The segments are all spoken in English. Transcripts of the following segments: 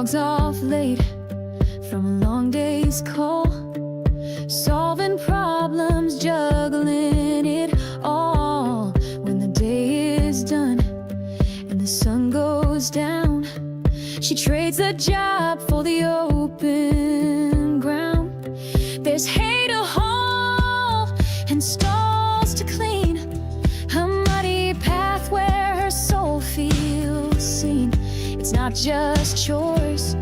logs off late from a long day's call, solving problems, juggling it all. When the day is done and the sun goes down, she trades the job for the open ground. There's hay to haul and stalls to clean, a muddy path where her soul feels seen. It's not just chores,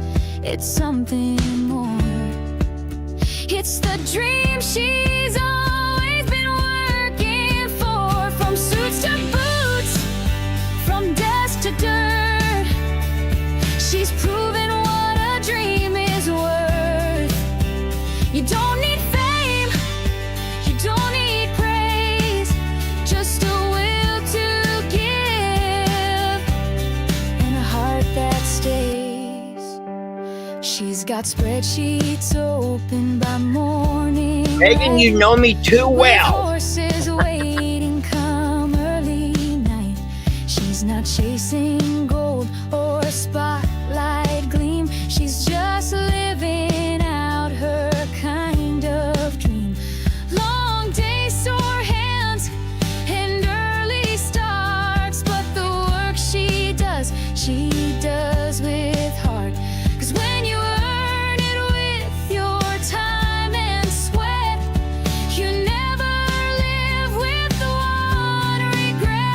it's something more. It's the dream she's always been working for. From suits to boots, from desk to dirt, she's proven what a dream is worth. You don't need fame, you don't need praise, just a will to give and a heart that stays. She's got spreadsheets open by morning. Megan, you know me too well. Horses waiting come early night. She's not chasing gold or a spotlight gleam. She's just living out her kind of dream. Long days, sore hands, and early starts, but the work she does with heart. 'Cause when you earn it with your time and sweat, you never live with one regret.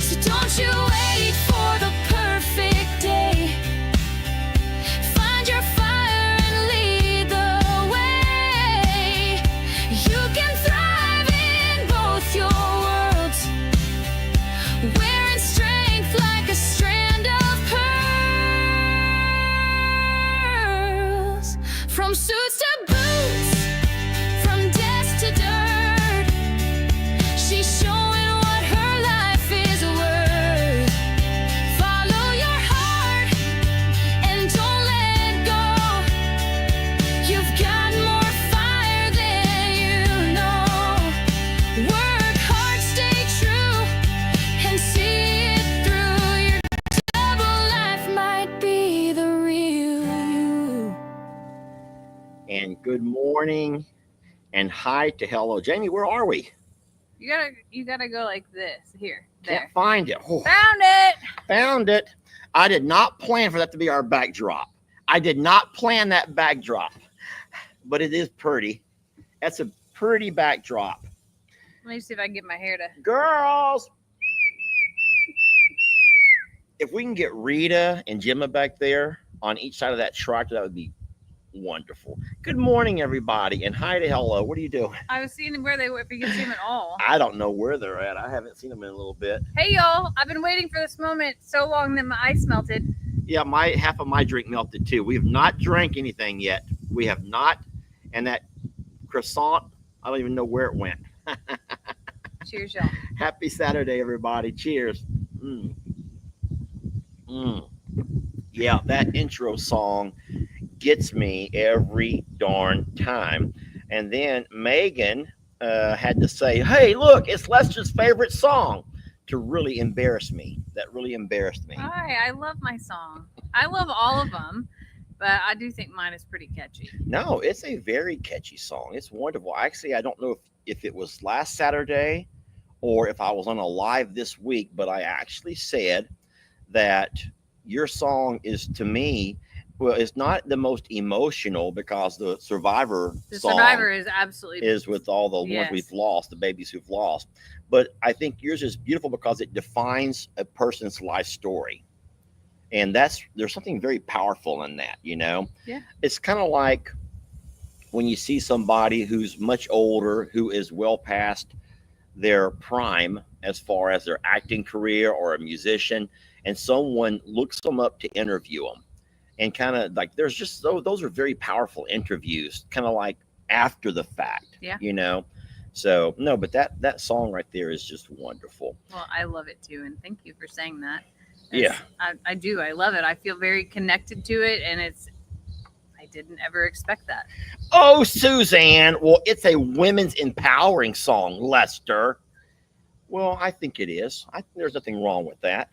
So don't you wait for the perfect day. Find your fire and lead the way. You can thrive in both your worlds, wearing strength like a strand of pearls. From suits to boots, from desk to dirt, she's showing what her life is worth. Follow your heart and don't let go. You've got more fire than you know. Work hard, stay true, and see it through. Your double life might be the real you. And good morning and hi to hello. Jamie, where are we? You gotta go like this. Here, there. Can't find it. Oh, Found it. found it. I did not plan for that to be our backdrop. I did not plan that backdrop, but it is pretty. That's a pretty backdrop. Let me see if I can get my hair to. Girls, if we can get Rita and Gemma back there on each side of that tractor, that would be wonderful. Good morning, everybody, and hi to hello. What are you doing? I was seeing where they were, if you can see them at all. I don't know where they're at. I haven't seen them in a little bit. Hey y'all, I've been waiting for this moment so long that my ice melted. Yeah, half of my drink melted too. We have not drank anything yet. We have not. And that croissant, I don't even know where it went. Cheers, y'all. Happy Saturday, everybody. Cheers. Yeah, that intro song gets me every darn time. And then Megan had to say, hey, look, it's Lester's favorite song, to really embarrass me. That really embarrassed me. Hi, I love my song. I love all of them, but I do think mine is pretty catchy. No, it's a very catchy song. It's wonderful. Actually, I don't know if it was last Saturday or if I was on a live this week, but I actually said that your song is, to me, well, it's not the most emotional because the Survivor song Survivor is absolutely is with all the ones we've lost, the babies who've lost. But I think yours is beautiful because it defines a person's life story. And there's something very powerful in that, you know? Yeah. It's kind of like when you see somebody who's much older, who is well past their prime as far as their acting career or a musician, and someone looks them up to interview them. And kind of like, there's just, those are very powerful interviews, kind of like after the fact, you know? So, no, but that song right there is just wonderful. Well, I love it too. And thank you for saying that. Yeah. I do. I love it. I feel very connected to it. And I didn't ever expect that. Oh, Suzanne. Well, it's a women's empowering song, Lester. Well, I think it is. I think there's nothing wrong with that.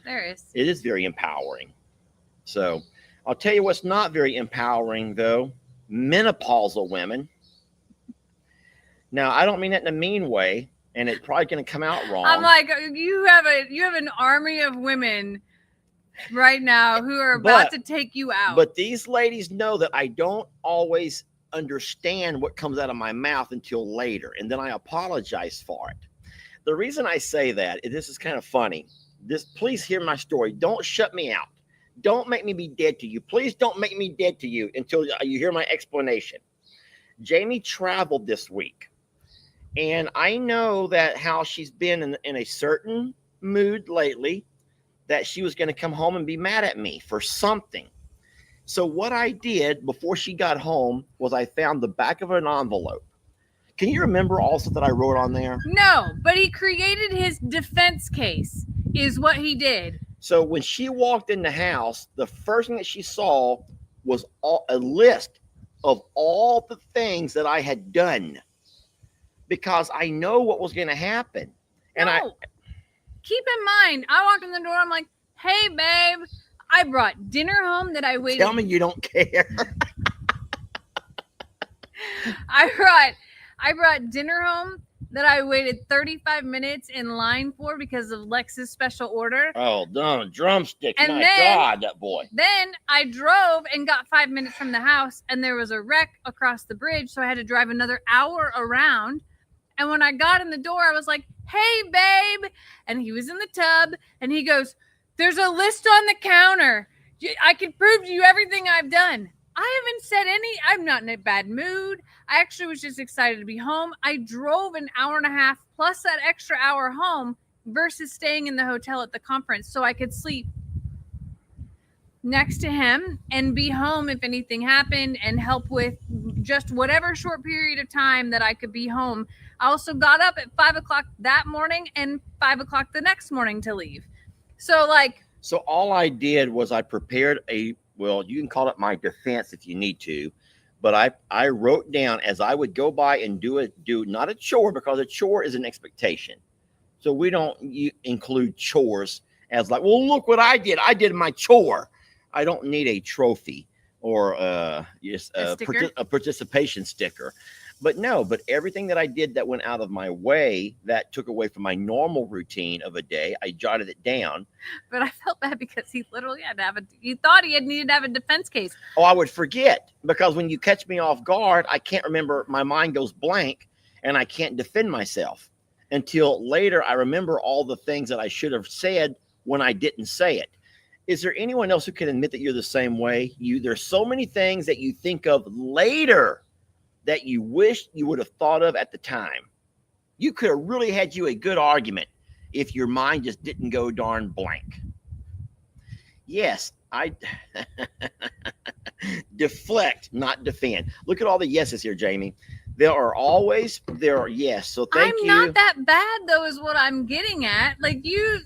There is. It is very empowering. So I'll tell you what's not very empowering, though. Menopausal women. Now, I don't mean that in a mean way, and it's probably going to come out wrong. I'm like, you have an army of women right now who are about to take you out. But these ladies know that I don't always understand what comes out of my mouth until later, and then I apologize for it. The reason I say that, this is kind of funny. Please hear my story. Don't shut me out. Don't make me be dead to you. Please don't make me dead to you until you hear my explanation. Jamie traveled this week, and I know that how she's been in a certain mood lately, that she was going to come home and be mad at me for something. So what I did before she got home was I found the back of an envelope. Can you remember also that I wrote on there? No, but he created his defense case, is what he did. So when she walked in the house, the first thing that she saw was a list of all the things that I had done, because I know what was going to happen. And Keep in mind, I walked in the door, I'm like, hey, babe, I brought dinner home that I waited. Tell me you don't care. I brought dinner home that I waited 35 minutes in line for because of Lex's special order. Oh, no, drumsticks. And My then- God, that boy. Then I drove and got 5 minutes from the house, and there was a wreck across the bridge, so I had to drive another hour around. And when I got in the door, I was like, hey, babe. And he was in the tub, and he goes, there's a list on the counter. I can prove to you everything I've done. I haven't said I'm not in a bad mood. I actually was just excited to be home. I drove an hour and a half plus that extra hour home versus staying in the hotel at the conference so I could sleep next to him and be home if anything happened and help with just whatever short period of time that I could be home. I also got up at 5 o'clock that morning and 5 o'clock the next morning to leave. So all I did was I prepared you can call it my defense if you need to, but I wrote down as I would go by and do not a chore, because a chore is an expectation. So we don't include chores as like, well, look what I did. I did my chore. I don't need a trophy or just a participation sticker. But everything that I did that went out of my way, that took away from my normal routine of a day, I jotted it down. But I felt bad because he literally had to have you thought he had needed to have a defense case. Oh, I would forget, because when you catch me off guard, I can't remember. My mind goes blank and I can't defend myself until later. I remember all the things that I should have said when I didn't say it. Is there anyone else who can admit that you're the same way? There's so many things that you think of later that you wish you would have thought of at the time. You could have really had you a good argument if your mind just didn't go darn blank. Yes, I deflect, not defend. Look at all the yeses here, Jamie. There are yes. So thank you. I'm not that bad though, is what I'm getting at. Like you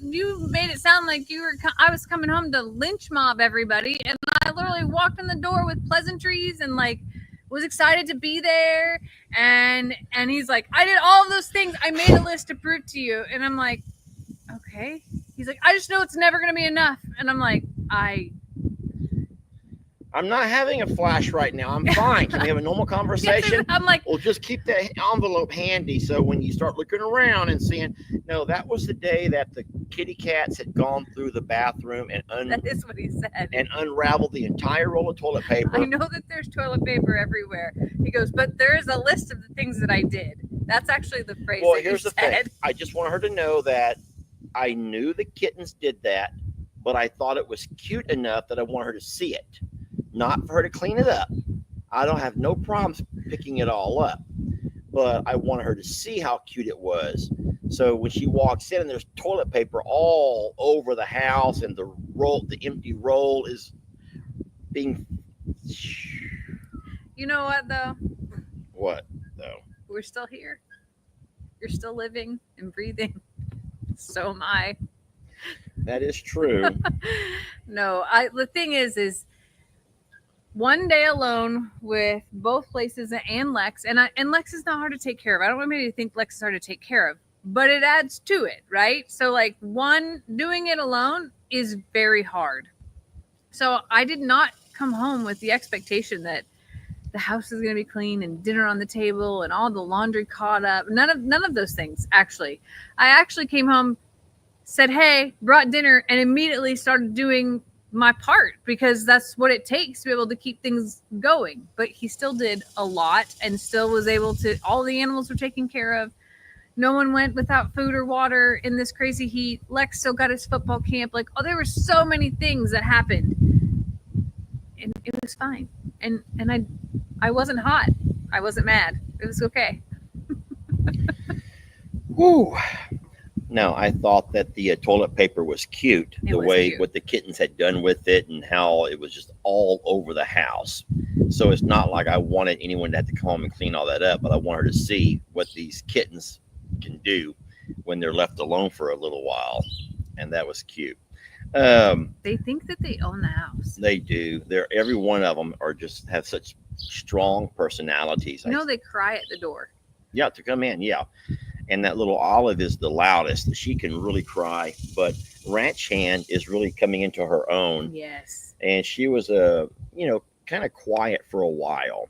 made it sound like I was coming home to lynch mob everybody, and I literally walked in the door with pleasantries and was excited to be there. And he's like, I did all of those things. I made a list to prove to you. And I'm like, okay. He's like, I just know it's never going to be enough. And I'm like, I'm not having a flash right now. I'm fine. Can we have a normal conversation? I'm like, well, just keep that envelope handy. So when you start looking around and seeing, no, that was the day that the kitty cats had gone through the bathroom and that is what he said. And unraveled the entire roll of toilet paper. I know that there's toilet paper everywhere. He goes, but there is a list of the things that I did. That's actually the phrase. Well, that here's the said. thing. I just want her to know that I knew the kittens did that, but I thought it was cute enough that I want her to see it. Not for her to clean it up. I don't have no problems picking it all up, but I wanted her to see how cute it was. So when she walks in and there's toilet paper all over the house and the empty roll is being. You know what though? What though? We're still here. You're still living and breathing. So am I. That is true. No, the thing is one day alone with both places and Lex, and Lex is not hard to take care of. I don't want anybody to think Lex is hard to take care of, but it adds to it, right? So like doing it alone is very hard. So I did not come home with the expectation that the house is going to be clean and dinner on the table and all the laundry caught up. None of those things, actually. I actually came home, said, hey, brought dinner, and immediately started doing my part because that's what it takes to be able to keep things going. But he still did a lot and still was able to, all the animals were taken care of. No one went without food or water in this crazy heat. Lex still got his football camp. Like, oh, there were so many things that happened. And it was fine. And I wasn't hot. I wasn't mad. It was okay. Whew. Now, I thought that the toilet paper was cute, It the was way cute. what the kittens had done with it and how it was just all over the house. So it's not like I wanted anyone to have to come home and clean all that up, but I want her to see what these kittens can do when they're left alone for a little while. And that was cute. They think that they own the house. They do. Every one of them are just have such strong personalities. You know, they cry at the door. Yeah, to come in, yeah. And that little Olive is the loudest. She can really cry, but Ranch Hand is really coming into her own. Yes. And she was kind of quiet for a while.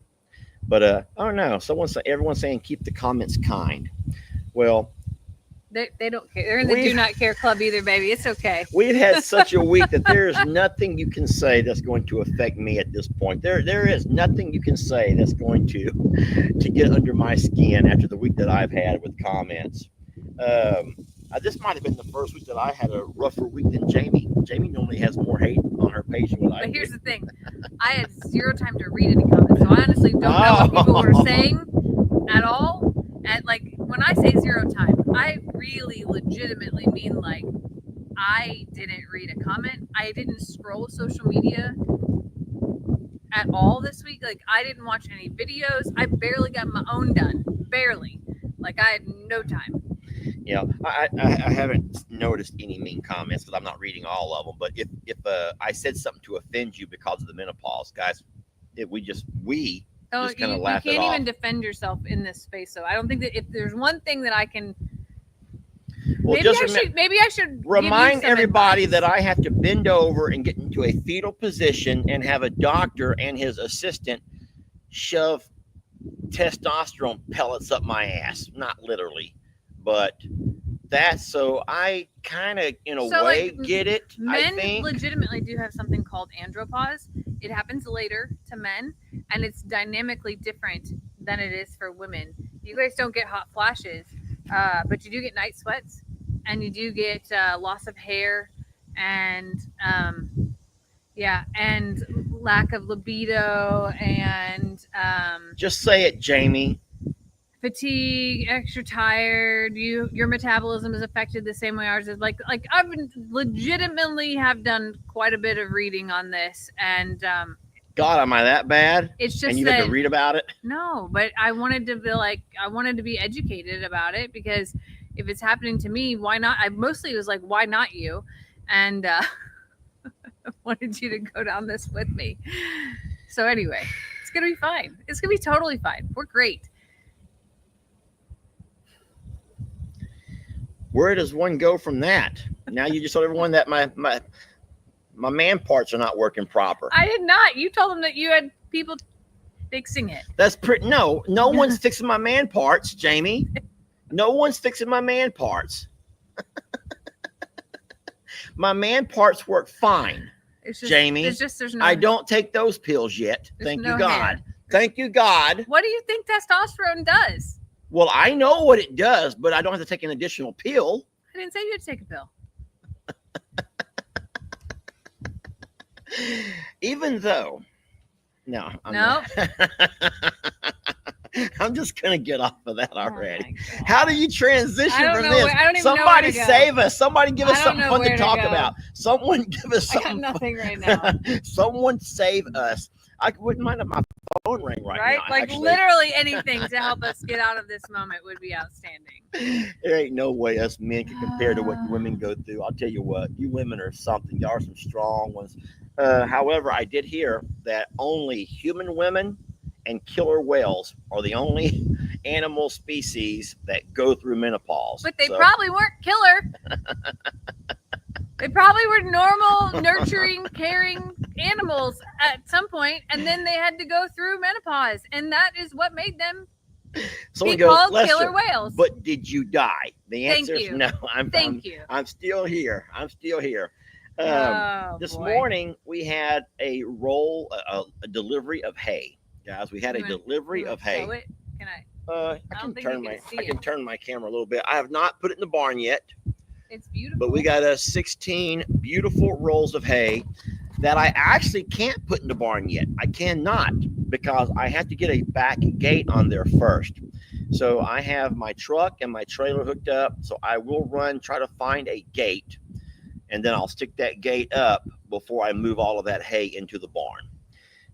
But I don't know. Everyone's saying keep the comments kind. Well, They don't care. They're in the do not care club either, baby. It's okay. we've had such a week that there is nothing you can say that's going to affect me at this point. There is nothing you can say that's going to get under my skin after the week that I've had with comments. This might have been the first week that I had a rougher week than Jamie. Jamie normally has more hate on her page than what I do. But here's the thing. I had zero time to read any comments, so I honestly don't know what people were saying at all. And like when I say zero time, I really legitimately mean like I didn't read a comment. I didn't scroll social media at all this week. Like I didn't watch any videos. I barely got my own done. Barely. Like I had no time. Yeah, I haven't noticed any mean comments because I'm not reading all of them. But if I said something to offend you because of the menopause, guys, we just kind of laugh it off. You can't even defend yourself in this space. So I don't think that if there's one thing that I can, well, maybe I should remind everybody advice. that I have to bend over and get into a fetal position and have a doctor and his assistant shove testosterone pellets up my ass. Not literally, but that's so I kind of in a way get it. Men I think legitimately do have something called andropause. It happens later to men, and it's dynamically different than it is for women. You guys don't get hot flashes, but you do get night sweats, and you do get loss of hair, and and lack of libido, and just say it, Jamie. fatigue, extra tired. Your metabolism is affected the same way ours is. Like I've been legitimately have done quite a bit of reading on this, and God, am I that bad? it's just And you that, had to read about it? no, but I wanted to be educated about it because if it's happening to me, why not? I mostly was like, why not you? And wanted you to go down this with me. So anyway, it's gonna be fine. It's gonna be totally fine. We're great. Where does one go from that? Now you just told everyone that my man parts are not working proper. I did not. You told them that you had people fixing it. That's pretty. No one's fixing my man parts, Jamie. No one's fixing my man parts. My man parts work fine. It's just, Jamie, it's just there's no. I don't take those pills yet. There's Thank no you, God. hair. Thank you, God. What do you think testosterone does? Well, I know what it does, but I don't have to take an additional pill. I didn't say you had to take a pill. Even though, no, No? I'm just gonna get off of that already. Oh my God. How do you transition I don't from know this? where- I don't even know Somebody where to go. save us. Somebody give us I don't something know fun where to to talk go. about. Someone give us I got something. nothing right now. Someone save us. I wouldn't mind if my phone rang right Right? now. Like actually. literally anything to help us get out of this moment would be outstanding. There ain't no way us men can compare to what women go through. I'll tell you what, you women are something. Y'all are some strong ones. However, I did hear that only human women and killer whales are the only animal species that go through menopause. But they probably weren't killer. They probably were normal, nurturing, caring animals at some point, and then they had to go through menopause, and that is what made them Someone be goes, called "Lester, killer whales." but did you die?" The Thank answer is you. no. Thank you. I'm still here. I'm still here. This Boy. morning we had a delivery of hay, guys. We had a delivery of hay. Show it? Can I? I don't can think you turn can my see I can it. turn my camera a little bit. I have not put it in the barn yet, It's beautiful. but we got 16 beautiful rolls of hay that I actually can't put in the barn yet. I cannot, because I have to get a back gate on there first. So I have my truck and my trailer hooked up. So I will try to find a gate, and then I'll stick that gate up before I move all of that hay into the barn.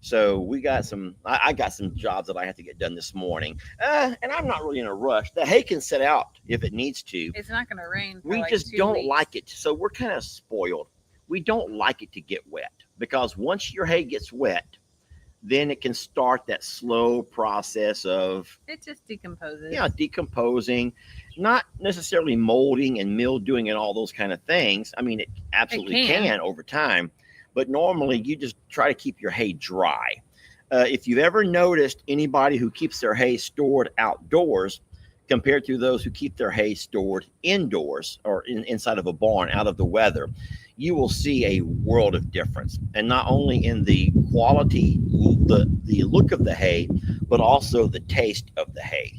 So we got I got some jobs that I have to get done this morning. And I'm not really in a rush. The hay can sit out if it needs to. It's not going to rain. For We like just 2 don't weeks. like it. So we're kind of spoiled. We don't like it to get wet, because once your hay gets wet, then it can start that slow process of It just decomposes. decomposing, not necessarily molding and mildewing and all those kind of things. I mean, it absolutely can over time, but normally you just try to keep your hay dry. If you've ever noticed anybody who keeps their hay stored outdoors compared to those who keep their hay stored indoors or inside of a barn out of the weather, you will see a world of difference. And not only in the quality, the look of the hay, but also the taste of the hay.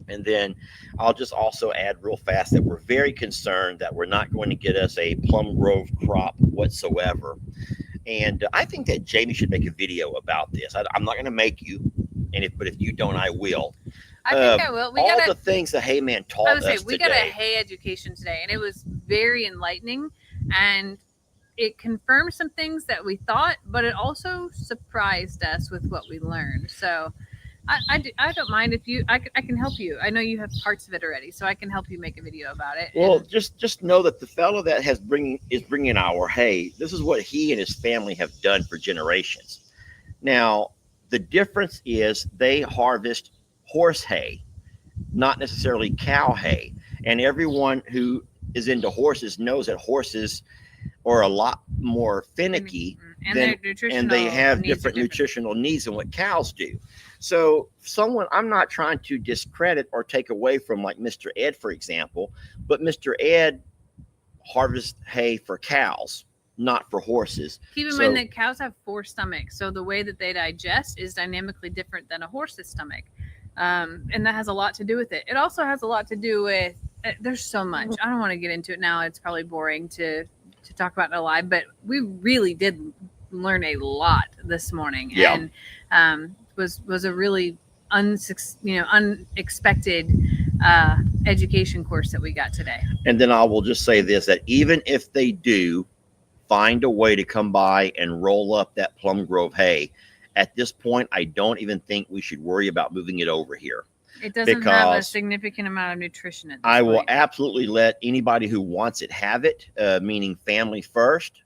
And then I'll just also add real fast that we're very concerned that we're not going to get us a plum grove crop whatsoever. And I think that Jamie should make a video about this. I'm not going to make you, but if you don't, I will. I think I will. The things the hay man taught us today. We got a hay education today, and it was very enlightening, and it confirmed some things that we thought, but it also surprised us with what we learned. So I don't mind if I can help you. I know you have parts of it already, so I can help you make a video about it. Well, just know that the fellow that is bringing our hay, this is what he and his family have done for generations. Now, the difference is they harvest horse hay, not necessarily cow hay. And everyone who is into horses knows that horses are a lot more finicky, and they have different nutritional needs than what cows do. So I'm not trying to discredit or take away from, like, Mr. Ed, for example, but Mr. Ed harvests hay for cows, not for horses. Keep in mind that cows have 4 stomachs, so the way that they digest is dynamically different than a horse's stomach. And that has a lot to do with it. It also has a lot to do with, there's so much. I don't want to get into it now. It's probably boring to talk about it live, but we really did learn a lot this morning. Yeah. And was a really unexpected education course that we got today. And then I will just say this, that even if they do find a way to come by and roll up that plum grove hay, at this point, I don't even think we should worry about moving it over here. It doesn't have a significant amount of nutrition at this point. Will absolutely let anybody who wants it have it, meaning family first.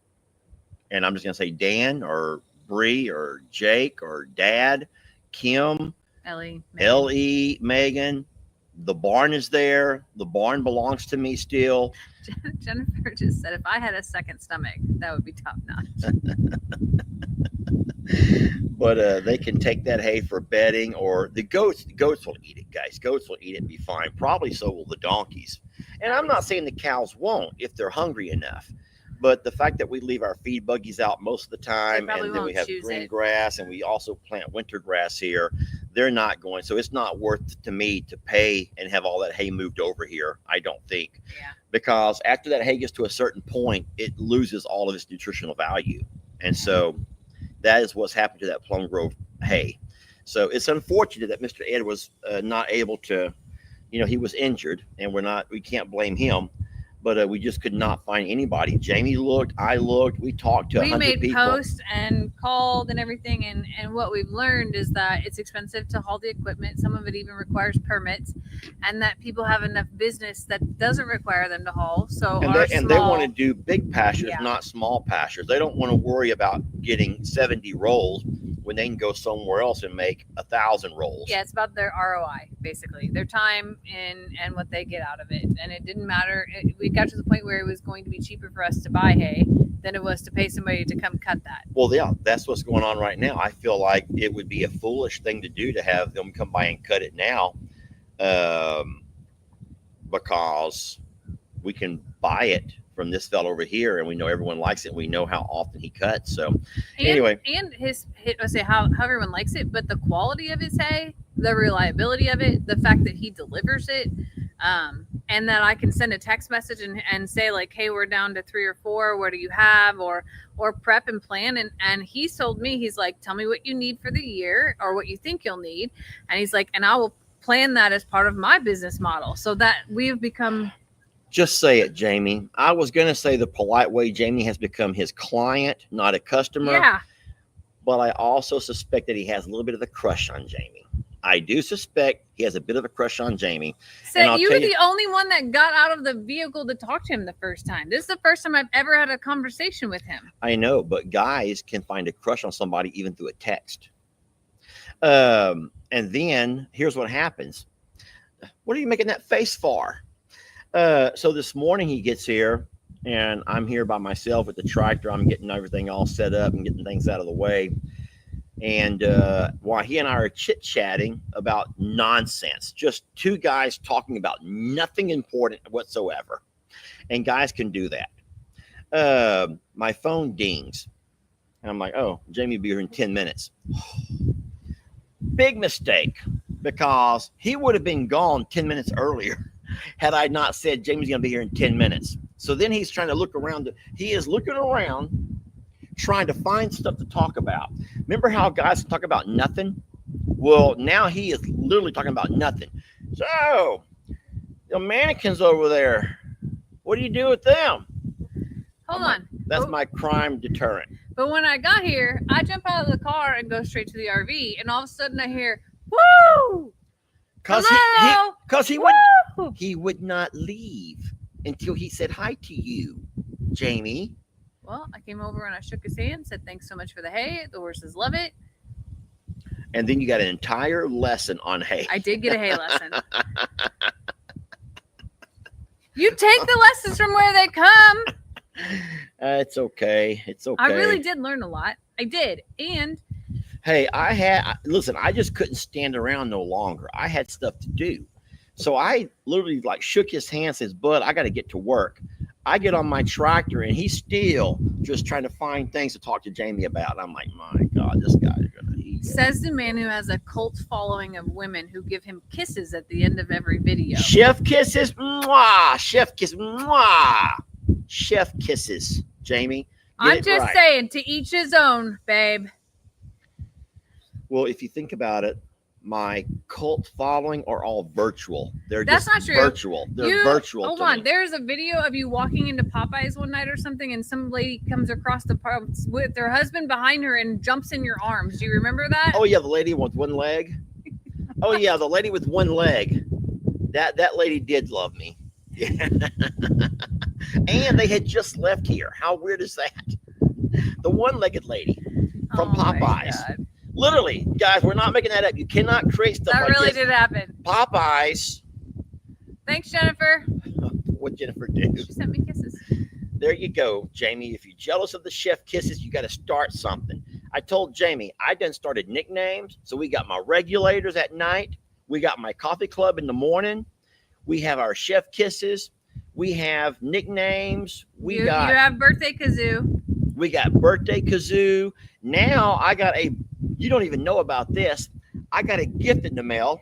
And I'm just going to say Dan or Bree or Jake or Dad, Kim, Ellie, Megan. The barn is there. The barn belongs to me still. Jennifer just said, if I had a second stomach, that would be top notch. But they can take that hay for bedding, or the goats will eat it, guys. Goats will eat it and be fine. Probably so will the donkeys. And I'm not saying the cows won't if they're hungry enough. But the fact that we leave our feed buggies out most of the time, and then we have green grass, and we also plant winter grass here, they're not going. So it's not worth to me to pay and have all that hay moved over here, I don't think. Yeah. Because after that hay gets to a certain point, it loses all of its nutritional value. And so that is what's happened to that plum grove hay. So it's unfortunate that Mr. Ed was not able to, he was injured, and we can't blame him. but we just could not find anybody. Jamie looked, I looked, we talked to We 100 made people. posts and called and everything, and what we've learned is that it's expensive to haul the equipment. Some of it even requires permits, and that people have enough business that doesn't require them to haul. So And they want to do big pastures, Yeah. not small pastures. They don't want to worry about getting 70 rolls when they can go somewhere else and make 1,000 rolls. Yeah, it's about their ROI, basically, their time and what they get out of it. And it didn't matter. We got to the point where it was going to be cheaper for us to buy hay than it was to pay somebody to come cut that. Well, yeah, that's what's going on right now. I feel like it would be a foolish thing to do to have them come by and cut it now, because we can buy it from this fellow over here, and we know everyone likes it. We know how often he cuts. So anyway, and I say how everyone likes it, but the quality of his hay, the reliability of it, the fact that he delivers it, and that I can send a text message and say like, hey, we're down to 3 or 4. What do you have? Or prep and plan. And he told me, he's like, tell me what you need for the year or what you think you'll need. And he's like, and I will plan that as part of my business model, so that we've become. Just say it, Jamie. I was going to say the polite way. Jamie has become his client, not a customer. Yeah. But I also suspect that he has a little bit of a crush on Jamie. I do suspect he has a bit of a crush on Jamie. So you were the only one that got out of the vehicle to talk to him the first time. This is the first time I've ever had a conversation with him. I know, but guys can find a crush on somebody even through a text. And then here's what happens. What are you making that face for? So this morning he gets here, and I'm here by myself with the tractor. I'm getting everything all set up and getting things out of the way. And while he and I are chit-chatting about nonsense, just two guys talking about nothing important whatsoever. And guys can do that. My phone dings. And I'm like, oh, Jamie will be here in 10 minutes. Big mistake, because he would have been gone 10 minutes earlier had I not said Jamie's going to be here in 10 minutes. So then he's trying to look around. He is looking around, trying to find stuff to talk about. Remember how guys talk about nothing? Well, now he is literally talking about nothing. So, the mannequins over there, what do you do with them? Hold on. That's my crime deterrent. But when I got here, I jump out of the car and go straight to the RV, and all of a sudden I hear, woo! Because he would not leave until he said hi to you, Jamie. Well, I came over and I shook his hand, said thanks so much for the hay. The horses love it. And then you got an entire lesson on hay. I did get a hay lesson. You take the lessons from where they come. It's okay. It's okay. I really did learn a lot. I did. And hey, listen, I just couldn't stand around no longer. I had stuff to do. So I literally like shook his hand, says, bud, I got to get to work. I get on my tractor and he's still just trying to find things to talk to Jamie about. I'm like, my God, this guy is going to eat. Says the man who has a cult following of women who give him kisses at the end of every video. Chef kisses. Mwah. Chef kiss. Mwah. Chef kisses, Jamie. I'm just saying, to each his own, babe. Well, if you think about it, my cult following are all virtual. That's not true. Virtual. They're virtual. Hold on. There's a video of you walking into Popeyes one night or something, and some lady comes across the park with her husband behind her and jumps in your arms. Do you remember that? Oh yeah, the lady with one leg. Oh yeah, the lady with one leg. That lady did love me. Yeah. And they had just left here. How weird is that? The one-legged lady from Popeyes. Literally, guys, we're not making that up. You cannot create stuff that like really this. Did happen. Popeyes. Thanks, Jennifer. What Jennifer do? She sent me kisses. There you go, Jamie. If you're jealous of the chef kisses, you got to start something. I told Jamie, I done started nicknames. So we got my regulators at night. We got my coffee club in the morning. We have our chef kisses. We have nicknames. You have birthday kazoo. We got birthday kazoo. Now I got you don't even know about this. I got a gift in the mail,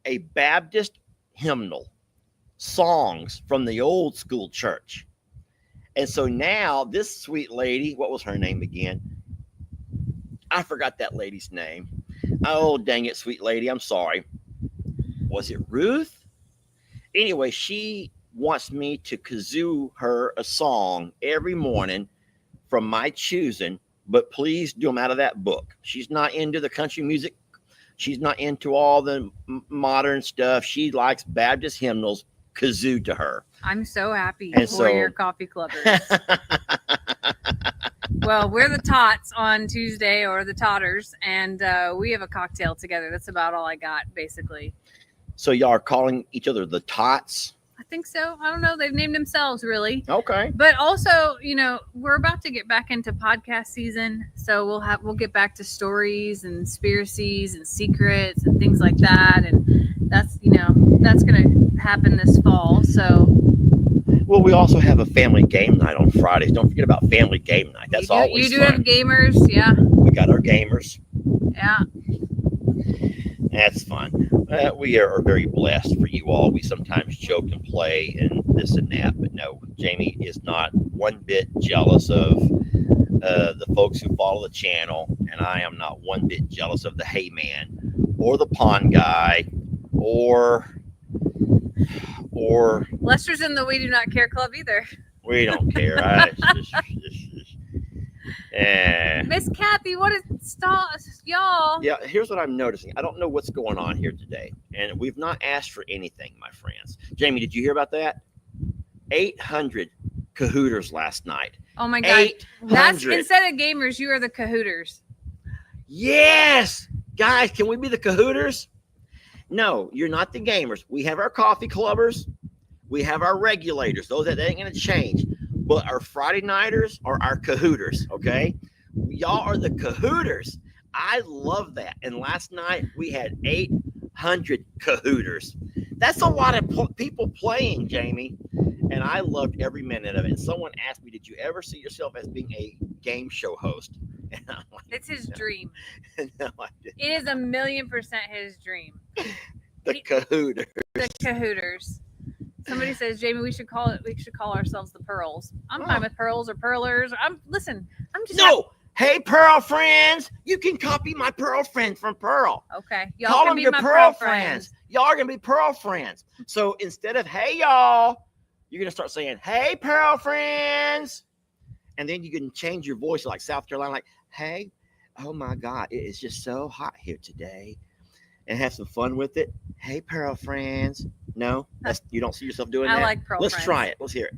a Baptist hymnal, songs from the old school church. And so now this sweet lady, what was her name again? I forgot that lady's name. Oh, dang it, sweet lady. I'm sorry. Was it Ruth? Anyway, she wants me to kazoo her a song every morning from my choosing, but please do them out of that book. She's not into the country music. She's not into all the modern stuff. She likes Baptist hymnals. Kazoo to her. I'm so happy And for so- your coffee clubbers. Well, we're the Tots on Tuesday, or the Totters, and we have a cocktail together. That's about all I got, basically. So y'all are calling each other the Tots? I think so. I don't know. They've named themselves, really. Okay. But also, you know, we're about to get back into podcast season, so we'll get back to stories and conspiracies and secrets and things like that, and that's gonna happen this fall. So Well, we also have a family game night on Fridays. Don't forget about family game night. That's always you do have fun. gamers, yeah, We got our gamers. yeah. That's fun. We are very blessed for you all. We sometimes joke and play and this and that, but no, Jamie is not one bit jealous of the folks who follow the channel, and I am not one bit jealous of the Hey Man or the Pond Guy or Lester's in the We Do Not Care Club either. we don't care. Miss Kathy, what is stop, y'all? Yeah, here's what I'm noticing. I don't know what's going on here today, and we've not asked for anything, my friends. Jamie, did you hear about that? 800 cahooters last night. Oh my God. That's 800. instead of gamers, you are the cahooters. Yes, guys, can we be the cahooters? No, you're not the gamers. We have our coffee clubbers. We have our regulators. Those that ain't going to change. But our Friday nighters are our cahooters, okay? Y'all are the cahooters. I love that. And last night we had 800 cahooters. That's a lot of people playing, Jamie. And I loved every minute of it. And someone asked me, did you ever see yourself as being a game show host? And I'm like, It's his dream. no, I didn't. It is 1,000,000% his dream. The Cahooter. The cahooters. Somebody says, Jamie, we should call ourselves the Pearls. I'm fine with Pearls or Pearlers. I'm just No. Hey, Pearl friends. You can copy my Pearl friends from Pearl. okay. Y'all Call can them be your my Pearl friends. Y'all are going to be Pearl friends. So instead of, hey, y'all, you're going to start saying, hey, Pearl friends. And then you can change your voice like South Carolina, like, hey, oh my God, it is just so hot here today. And have some fun with it. Hey, Pearl friends. No, you don't see yourself doing that? I like Pearl Let's friends. try it. Let's hear it.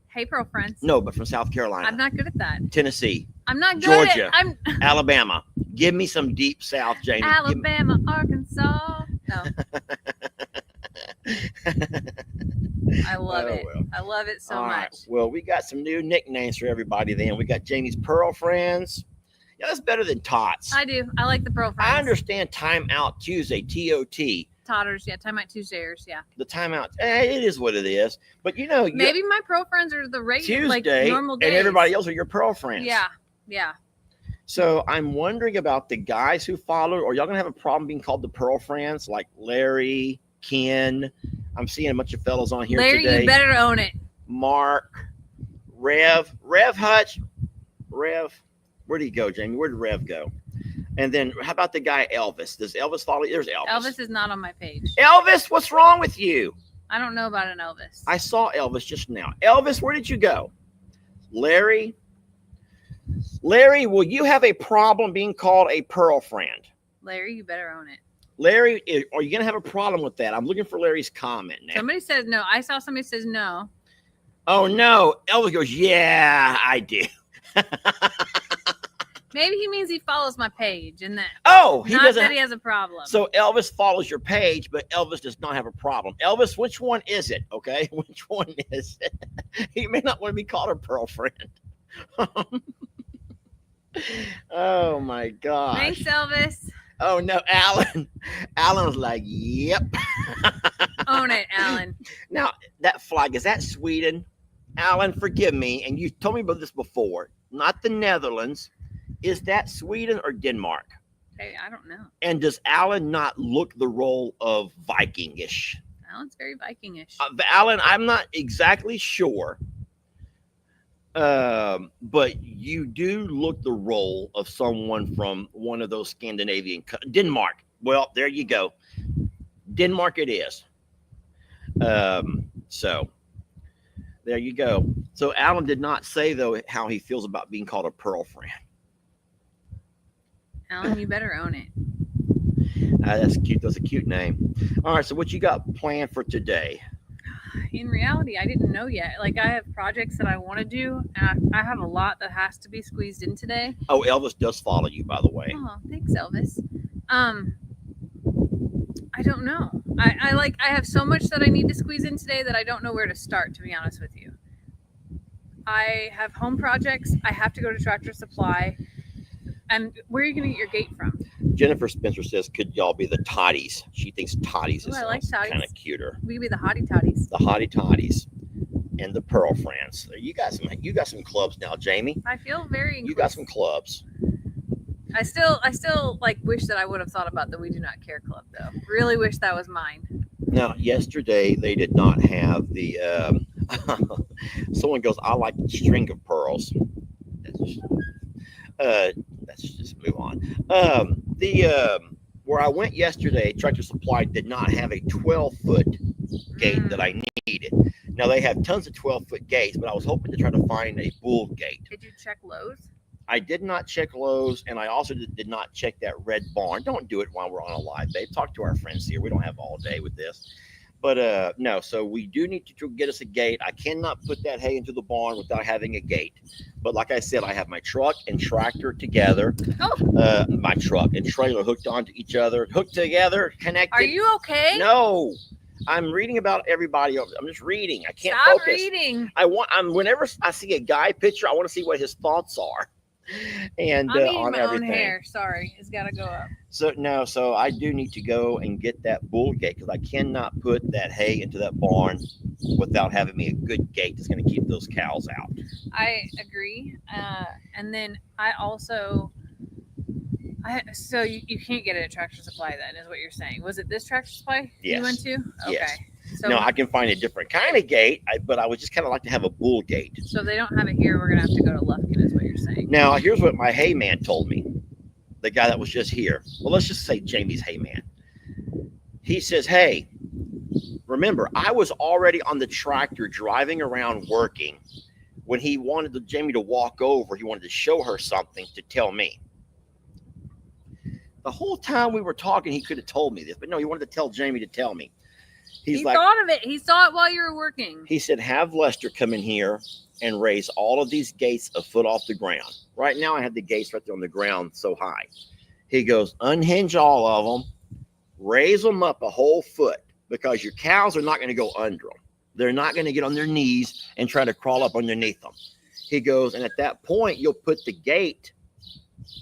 Hey, Pearl friends. No, but from South Carolina, I'm not good at that. Tennessee, I'm not good Georgia. at I'm Alabama. Give me some deep South, Jamie. Give me- Alabama, Arkansas. No, I love Oh, it. well. I love it so All right. much. Well, we got some new nicknames for everybody then. We got Jamie's Pearl Friends. Yeah, that's better than Tots. I do. I like the Pearl friends. I understand Time Out Tuesday, TOT. Totters, yeah. Time out Tuesdays, yeah. The timeout, it is what it is. But you know, Maybe my Pearl friends are the regular, like Tuesday normal days. and everybody else are your Pearl Friends. Yeah, yeah. So I'm wondering about the guys who follow. Are y'all gonna have a problem being called the Pearl Friends, like Larry, Ken? I'm seeing a bunch of fellows on here Larry, today. you better own it. Mark, Rev Hutch, Rev. Where did he go, Jamie? Where did Rev go? And then how about the guy Elvis? Does Elvis follow? There's Elvis. Elvis is not on my page. Elvis, what's wrong with you? I don't know about an Elvis. I saw Elvis just now. Elvis, where did you go? Larry, will you have a problem being called a Pearl Friend? Larry, you better own it. Larry, are you going to have a problem with that? I'm looking for Larry's comment now. Somebody says no. I saw somebody says no. Oh, no. Elvis goes, yeah, I do. Maybe he means he follows my page and that. Oh, he not doesn't. that he has a problem. So Elvis follows your page, but Elvis does not have a problem. Elvis, which one is it? Okay, which one is it? He may not want to be called a Pearl Friend. Oh my gosh. Thanks, Elvis. Oh no, Alan. Alan was like, yep. Own it, Alan. Now, that flag, is that Sweden? Alan, forgive me, and you told me about this before. Not the Netherlands. Is that Sweden or Denmark? Hey, I don't know. And does Alan not look the role of Vikingish? Alan's very Vikingish. Alan, I'm not exactly sure. But you do look the role of someone from one of those Scandinavian Denmark. Well, there you go. Denmark it is. So There you go. So Alan did not say though how he feels about being called a pearl friend. Alan, you better own it. That's cute. That's a cute name. All right. So what you got planned for today? In reality, I didn't know yet. Like, I have projects that I want to do, and I have a lot that has to be squeezed in today. Oh, Elvis does follow you, by the way. Oh, thanks, Elvis. I don't know. I have so much that I need to squeeze in today that I don't know where to start, to be honest with you. I have home projects. I have to go to Tractor Supply. And where are you going to get your gate from? Jennifer Spencer says, "Could y'all be the toddies?" She thinks toddies Ooh, is I like toddies. kind of cuter. We could be the hottie toddies. The hottie toddies and the pearl friends. You got some clubs now, Jamie. I feel very You got some clubs. I still like wish that I would have thought about the We Do Not Care Club though. Really wish that was mine. Now, yesterday they did not have the. Someone goes, "I like the string of pearls." Let's just move on. Where I went yesterday, Tractor Supply did not have a 12-foot gate that I needed. Now they have tons of 12-foot gates, but I was hoping to try to find a bull gate. Did you check Lowe's? I did not check Lowe's, and I also did not check that red barn. Don't do it while we're on a live, babe. Talk to our friends here. We don't have all day with this. But no, so we do need to get us a gate. I cannot put that hay into the barn without having a gate. But like I said, I have my truck and tractor together. Oh. My truck and trailer hooked onto each other, hooked together, connected. Are you okay? No. I'm reading about everybody. I'm just reading. I can't Stop focus. reading. Whenever I see a guy picture, I want to see what his thoughts are. And I'm eating on my everything. own hair. Sorry, it's got to go up. So I do need to go and get that bull gate because I cannot put that hay into that barn without having me a good gate that's going to keep those cows out. I agree. And then I also, so you can't get it at Tractor Supply then, is what you're saying. Was it this Tractor Supply you went to? Okay. Yes. So no, I can find a different kind of gate, but I would just kind of like to have a bull gate. So if they don't have it here, we're going to have to go to Lufkin, is what you're saying. Now, here's what my hay man told me. The guy that was just here. Well, let's just say Jamie's hay man. He says, "Hey, remember, I was already on the tractor driving around working when he wanted Jamie to walk over. He wanted to show her something to tell me. The whole time we were talking, he could have told me this, but no, he wanted to tell Jamie to tell me. He thought of it. He saw it while you were working. He said, have Lester come in here and raise all of these gates a foot off the ground. Right now, I have the gates right there on the ground so high. He goes, unhinge all of them, raise them up a whole foot because your cows are not going to go under them. They're not going to get on their knees and try to crawl up underneath them. He goes, and at that point, you'll put the gate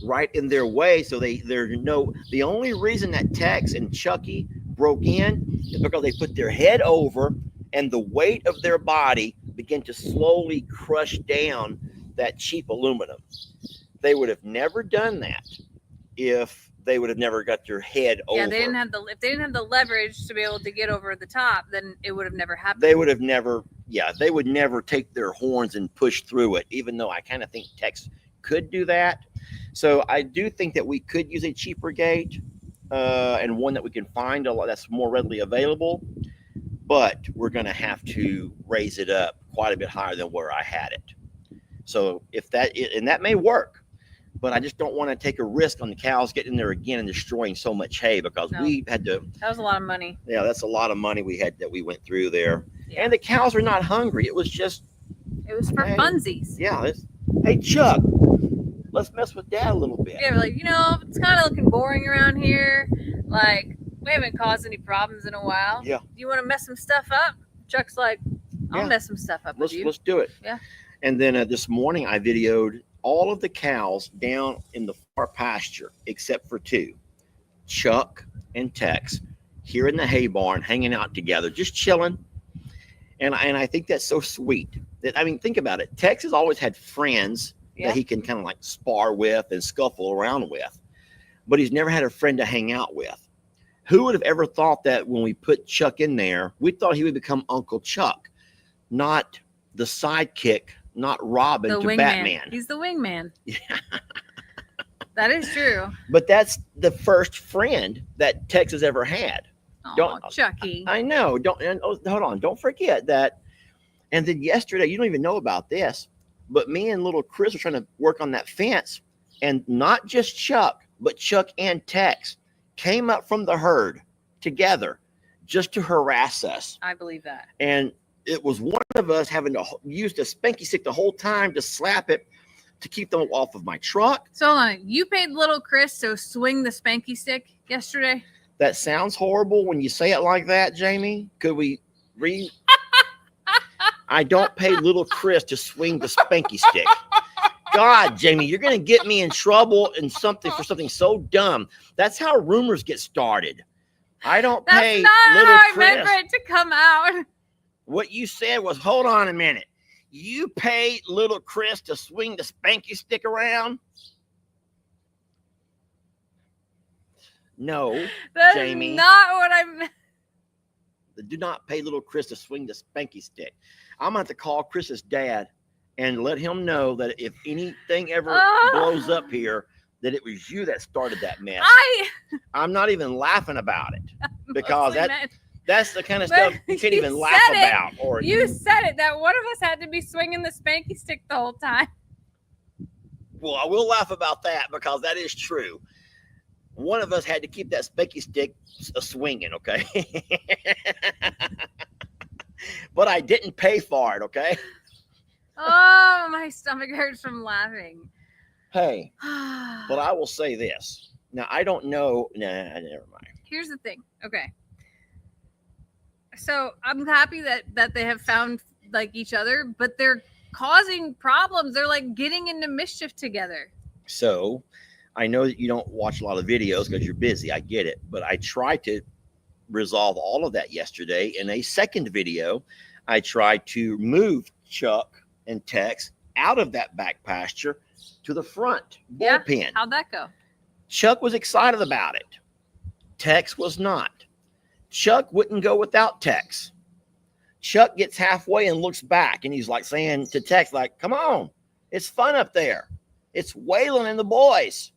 right in their way so the only reason that Tex and Chucky broke in is because they put their head over and the weight of their body began to slowly crush down that cheap aluminum. They would have never done that if they would have never got their head over. Yeah, if they didn't have the leverage to be able to get over the top, then it would have never happened. They would never take their horns and push through it, even though I kind of think Tex could do that. So I do think that we could use a cheaper gate and one that we can find that's more readily available, but we're going to have to raise it up quite a bit higher than where I had it. So that may work, but I just don't want to take a risk on the cows getting in there again and destroying so much hay because we had to. That was a lot of money. Yeah, that's a lot of money we went through there. Yeah. And the cows are not hungry. It was for funsies. Yeah. Hey, Chuck, let's mess with Dad a little bit. Yeah, we're like, it's kind of looking boring around here. Like, we haven't caused any problems in a while. Yeah. Do you want to mess some stuff up? Chuck's like, I'll mess some stuff up with you. Let's do it. Yeah. And then this morning I videoed all of the cows down in the far pasture except for two, Chuck and Tex, here in the hay barn, hanging out together, just chilling. And I think that's so sweet. Think about it. Tex has always had friends that he can kind of like spar with and scuffle around with, but he's never had a friend to hang out with. Who would have ever thought that when we put Chuck in there, we thought he would become Uncle Chuck, not the sidekick, not Robin to wingman. Batman. He's the wingman. Yeah. That is true. But that's the first friend that Tex has ever had. Oh, Chucky. I know. Hold on. Don't forget that And then yesterday, you don't even know about this, but me and little Chris were trying to work on that fence, and not just Chuck, but Chuck and Tex came up from the herd together just to harass us. I believe that. And it was one of us having to use the spanky stick the whole time to slap it to keep them off of my truck. So hold on, you paid little Chris to swing the spanky stick yesterday? That sounds horrible when you say it like that, Jamie. Could we I don't pay little Chris to swing the spanky stick. God, Jamie, you're going to get me in trouble and for something so dumb. That's how rumors get started. I don't pay That's little not how I Chris. meant for it to come out. What you said was, hold on a minute. You paid little Chris to swing the spanky stick around? No, That's Jamie. not what I meant. Do not pay little Chris to swing the spanky stick. I'm going to have to call Chris's dad and let him know that if anything ever blows up here, that it was you that started that mess. I'm not even laughing about it because that's the kind of stuff you can't even laugh about. Or you said it, that one of us had to be swinging the spanky stick the whole time. Well, I will laugh about that because that is true. One of us had to keep that spanky stick swinging, okay? But I didn't pay for it, okay? Oh, my stomach hurts from laughing. Hey, but I will say this. Now, I don't know. Nah, never mind. Here's the thing. Okay. So I'm happy that they have found like each other, but they're causing problems. They're like getting into mischief together. So I know that you don't watch a lot of videos because you're busy. I get it. But I tried to resolve all of that yesterday. In a second video, I tried to move Chuck and Tex out of that back pasture to the front bullpen. Yeah? How'd that go? Chuck was excited about it. Tex was not. Chuck wouldn't go without Tex. Chuck gets halfway and looks back, and he's like saying to Tex, like, come on, it's fun up there. It's Waylon and the boys.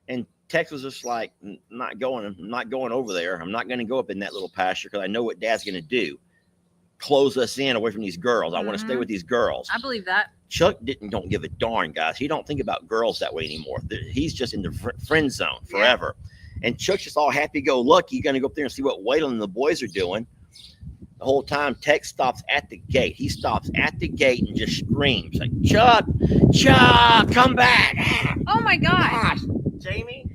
And Tex was just like, I'm not going over there. I'm not going to go up in that little pasture because I know what Dad's going to do. Close us in away from these girls. I want to stay with these girls. I believe that. Chuck don't give a darn, guys. He don't think about girls that way anymore. He's just in the friend zone forever. Yeah. And Chuck's just all happy-go-lucky. You're going to go up there and see what Waylon and the boys are doing. The whole time, Tex stops at the gate. He stops at the gate and just screams like, Chuck, come back. Oh, my gosh. Jamie?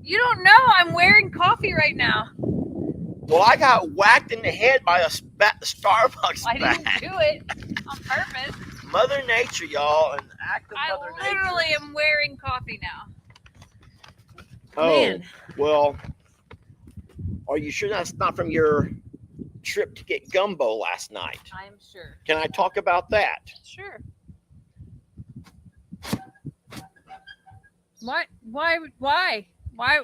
You don't know. I'm wearing coffee right now. Well, I got whacked in the head by a Starbucks I bag. didn't do it on purpose. Mother Nature, y'all. An act of Mother Nature. I literally am wearing coffee now. Oh, Man. Well, are you sure that's not from your trip to get gumbo last night? I am sure. Can I talk about that? Sure. Why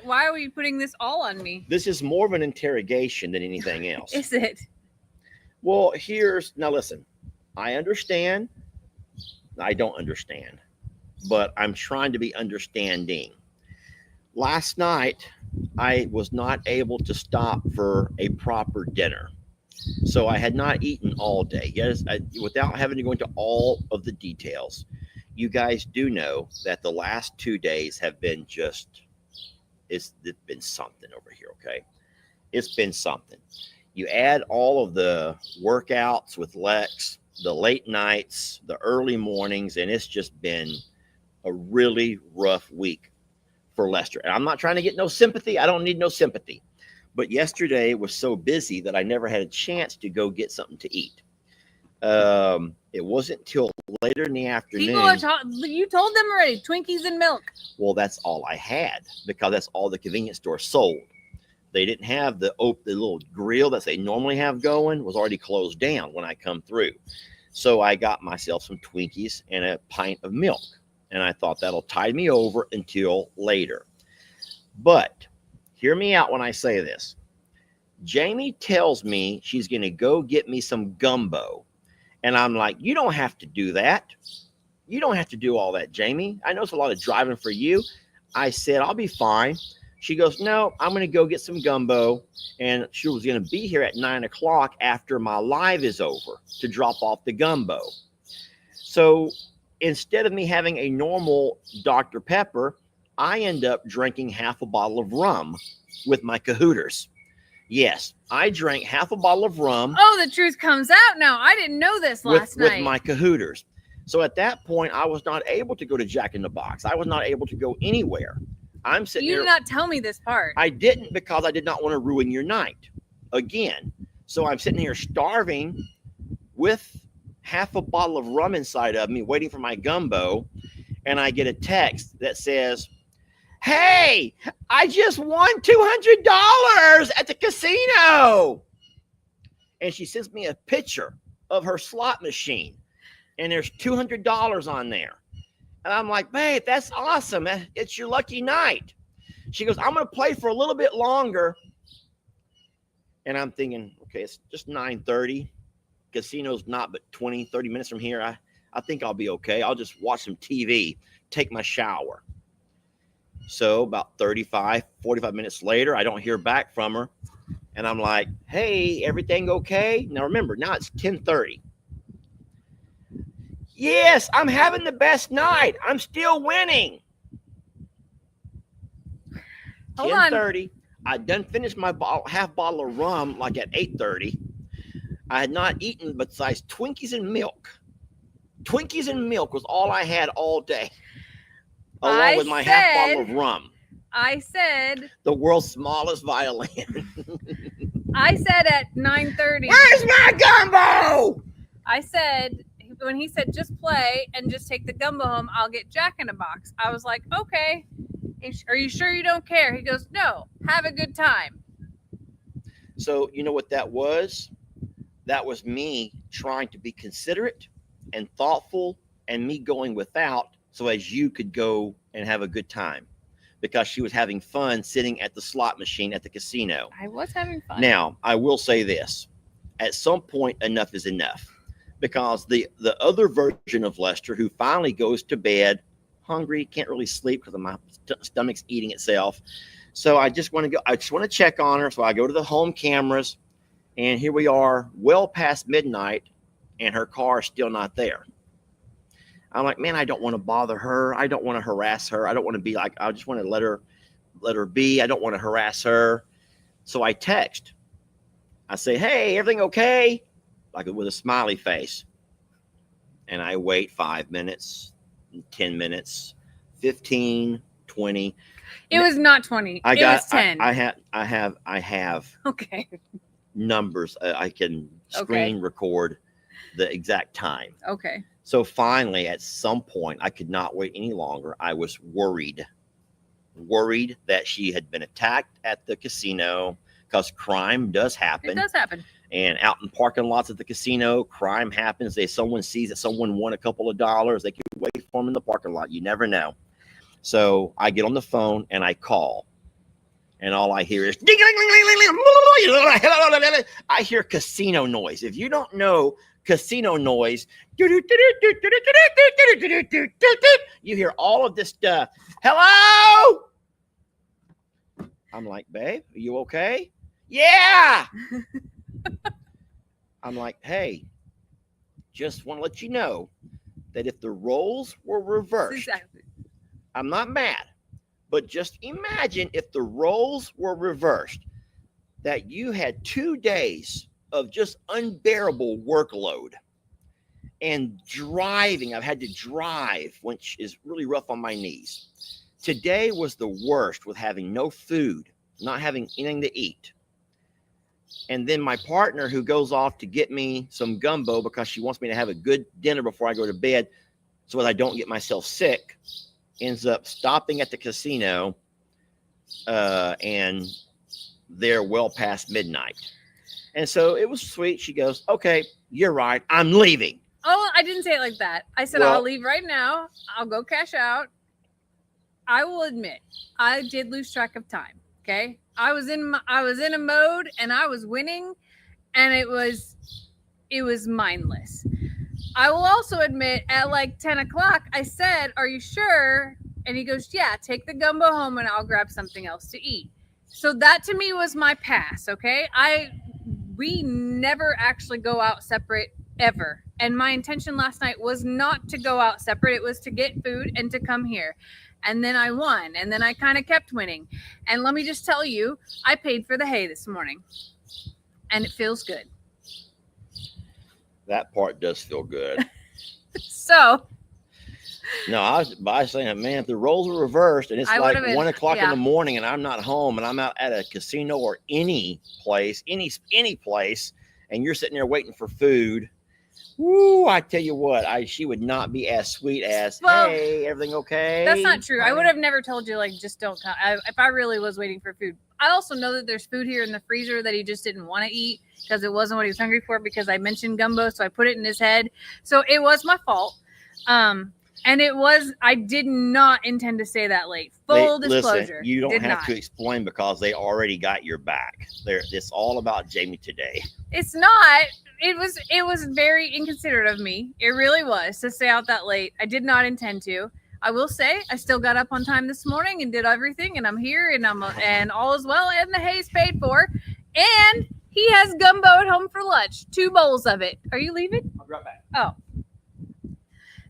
are you putting this all on me? This is more of an interrogation than anything else. Is it? Well, now listen, I understand. I don't understand, but I'm trying to be understanding. Last night, I was not able to stop for a proper dinner. So I had not eaten all day. Yes, without having to go into all of the details, you guys do know that the last 2 days have been it's been something over here, okay? It's been something. You add all of the workouts with Lex, the late nights, the early mornings, and it's just been a really rough week for Lester. And I'm not trying to get no sympathy. I don't need no sympathy. But yesterday was so busy that I never had a chance to go get something to eat. It wasn't till later in the afternoon. You told them already, Twinkies and milk. Well, that's all I had because that's all the convenience store sold. They didn't have the little grill that they normally have going was already closed down when I come through. So I got myself some Twinkies and a pint of milk. And I thought that'll tide me over until later. But hear me out when I say this. Jamie tells me she's going to go get me some gumbo. And I'm like, you don't have to do that. You don't have to do all that, Jamie. I know it's a lot of driving for you. I said, I'll be fine. She goes, no, I'm going to go get some gumbo. And she was going to be here at 9 o'clock after my live is over to drop off the gumbo. So instead of me having a normal Dr. Pepper, I end up drinking half a bottle of rum with my cahooters. Yes, I drank half a bottle of rum. Oh, the truth comes out now. I didn't know this last night. With my cahooters. So at that point, I was not able to go to Jack in the Box. I was not able to go anywhere. I'm sitting You here. did not tell me this part. I didn't, because I did not want to ruin your night again. So I'm sitting here starving with half a bottle of rum inside of me, waiting for my gumbo. And I get a text that says, hey, I just won $200 at the casino. And she sends me a picture of her slot machine. And there's $200 on there. And I'm like, babe, that's awesome. It's your lucky night. She goes, I'm going to play for a little bit longer. And I'm thinking, okay, it's just 9:30. Casino's not but 20, 30 minutes from here. I think I'll be okay. I'll just watch some TV, take my shower. So about 35, 45 minutes later, I don't hear back from her. And I'm like, hey, everything okay? Now remember, now it's 10:30. Yes, I'm having the best night. I'm still winning. Hold on. 10:30. I done finished my half bottle of rum like at 8:30. I had not eaten besides Twinkies and milk. Twinkies and milk was all I had all day, along with my half bottle of rum. I said the world's smallest violin. I said at 9:30. Where's my gumbo? I said, when he said just play and just take the gumbo home, I'll get Jack in a Box. I was like, okay. Are you sure you don't care? He goes, no, have a good time. So you know what that was? That was me trying to be considerate and thoughtful, and me going without so as you could go and have a good time, because she was having fun sitting at the slot machine at the casino. I was having fun. Now, I will say this. At some point, enough is enough, because the other version of Lester, who finally goes to bed hungry, can't really sleep because my stomach's eating itself. So I just want to check on her. So I go to the home cameras, and here we are, well past midnight, and her car is still not there. I'm like, man, I don't want to bother her. I don't want to harass her. I don't want to be like, I just want to let her be. I don't want to harass her. So I text. I say, hey, everything okay? Like with a smiley face. And I wait 5 minutes, 10 minutes, 15, 20. It was not 20. It was 10. I have Okay. numbers. I can screen record the exact time. Okay. So finally, at some point, I could not wait any longer. I was worried that she had been attacked at the casino, because crime does happen. It does happen. And out in parking lots at the casino, crime happens. Someone sees that someone won a couple of dollars. They can wait for them in the parking lot. You never know. So I get on the phone and I call. And all I hear is, I hear casino noise. If you don't know casino noise, you hear all of this stuff. Hello? I'm like, babe, are you okay? Yeah. I'm like, hey, just want to let you know that if the roles were reversed, Exactly. I'm not mad, but just imagine if the roles were reversed, that you had 2 days of just unbearable workload and driving. I've had to drive, which is really rough on my knees. Today was the worst, with having no food, not having anything to eat. And then my partner, who goes off to get me some gumbo because she wants me to have a good dinner before I go to bed so that I don't get myself sick, ends up stopping at the casino, and they're well past midnight. And so it was sweet. She goes, okay, you're right, I'm leaving. Oh, I didn't say it like that. I said, I'll leave right now. I'll go cash out. I will admit, I did lose track of time. Okay. I was in a mode, and I was winning, and it was mindless. I will also admit, at like 10 o'clock, I said, are you sure And he goes, yeah, take the gumbo home and I'll grab something else to eat. So that to me was my pass. Okay. We never actually go out separate ever. And my intention last night was not to go out separate. It was to get food and to come here. And then I won. And then I kind of kept winning. And let me just tell you, I paid for the hay this morning. And it feels good. That part does feel good. So. No, I was saying, man, if the roles were reversed and it's like 1 o'clock in the morning and I'm not home and I'm out at a casino or any place, and you're sitting there waiting for food, woo, I tell you what, she would not be as sweet as, hey, everything okay? That's not true. I would have never told you, like, just don't come. If I really was waiting for food. I also know that there's food here in the freezer that he just didn't want to eat because it wasn't what he was hungry for, because I mentioned gumbo, so I put it in his head. So it was my fault. And I did not intend to stay that late. Full disclosure. Listen, you don't have to explain because they already got your back. It's all about Jamie today. It's not. It was very inconsiderate of me. It really was, to stay out that late. I did not intend to. I will say I still got up on time this morning and did everything, and I'm here, and all is well, and the hay's paid for, and he has gumbo at home for lunch. 2 bowls of it. Are you leaving? I'll be right back. Oh.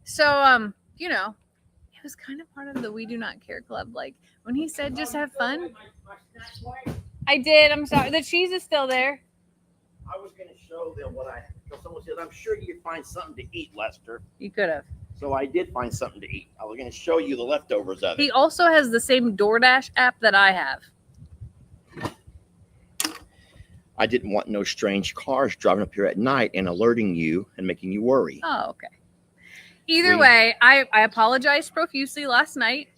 So you know, it was kind of part of the We Do Not Care Club. Like when he said, just have fun. I did. I'm sorry. The cheese is still there. I was going to show them because someone said, I'm sure you could find something to eat, Lester. You could have. So I did find something to eat. I was going to show you the leftovers of it. He also has the same DoorDash app that I have. I didn't want no strange cars driving up here at night and alerting you and making you worry. Oh, okay. Either way, I apologized profusely last night.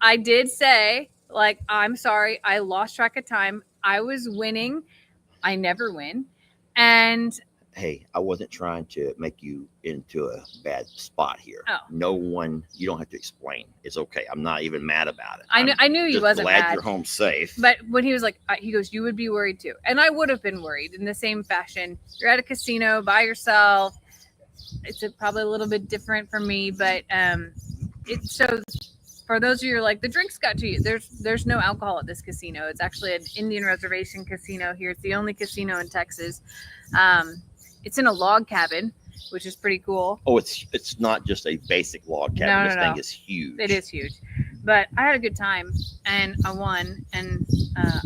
I did say, like, I'm sorry. I lost track of time. I was winning. I never win. And hey, I wasn't trying to make you into a bad spot here. Oh. No one, you don't have to explain. It's okay. I'm not even mad about it. I knew he wasn't glad mad. You're home safe. But when he was like, he goes, you would be worried too. And I would have been worried in the same fashion. You're at a casino by yourself. It's probably a little bit different for me, but it's so for those of you who are like, the drinks got to you. There's no alcohol at this casino. It's actually an Indian reservation casino here. It's the only casino in Texas. It's in a log cabin, which is pretty cool. Oh, it's not just a basic log cabin. This thing is huge. It is huge. But I had a good time and I won. And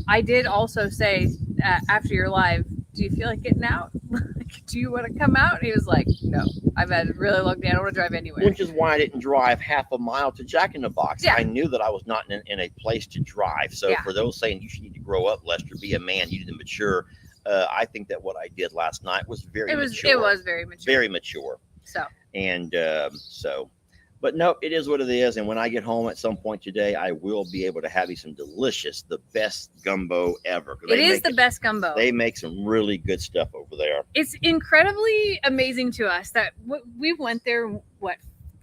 I did also say after your live, do you feel like getting out? Do you want to come out? And he was like, no, I've had a really long day. I don't want to drive anywhere. Which is why I didn't drive half a mile to Jack in the Box. Yeah. I knew that I was not in a place to drive. So for those saying you should need to grow up, Lester, be a man, you need to mature. I think that what I did last night was very mature. It was very mature. Very mature. So. And but no, it is what it is. And when I get home at some point today, I will be able to have you some delicious, the best gumbo ever. It is the best gumbo. They make some really good stuff over there. It's incredibly amazing to us that we went there,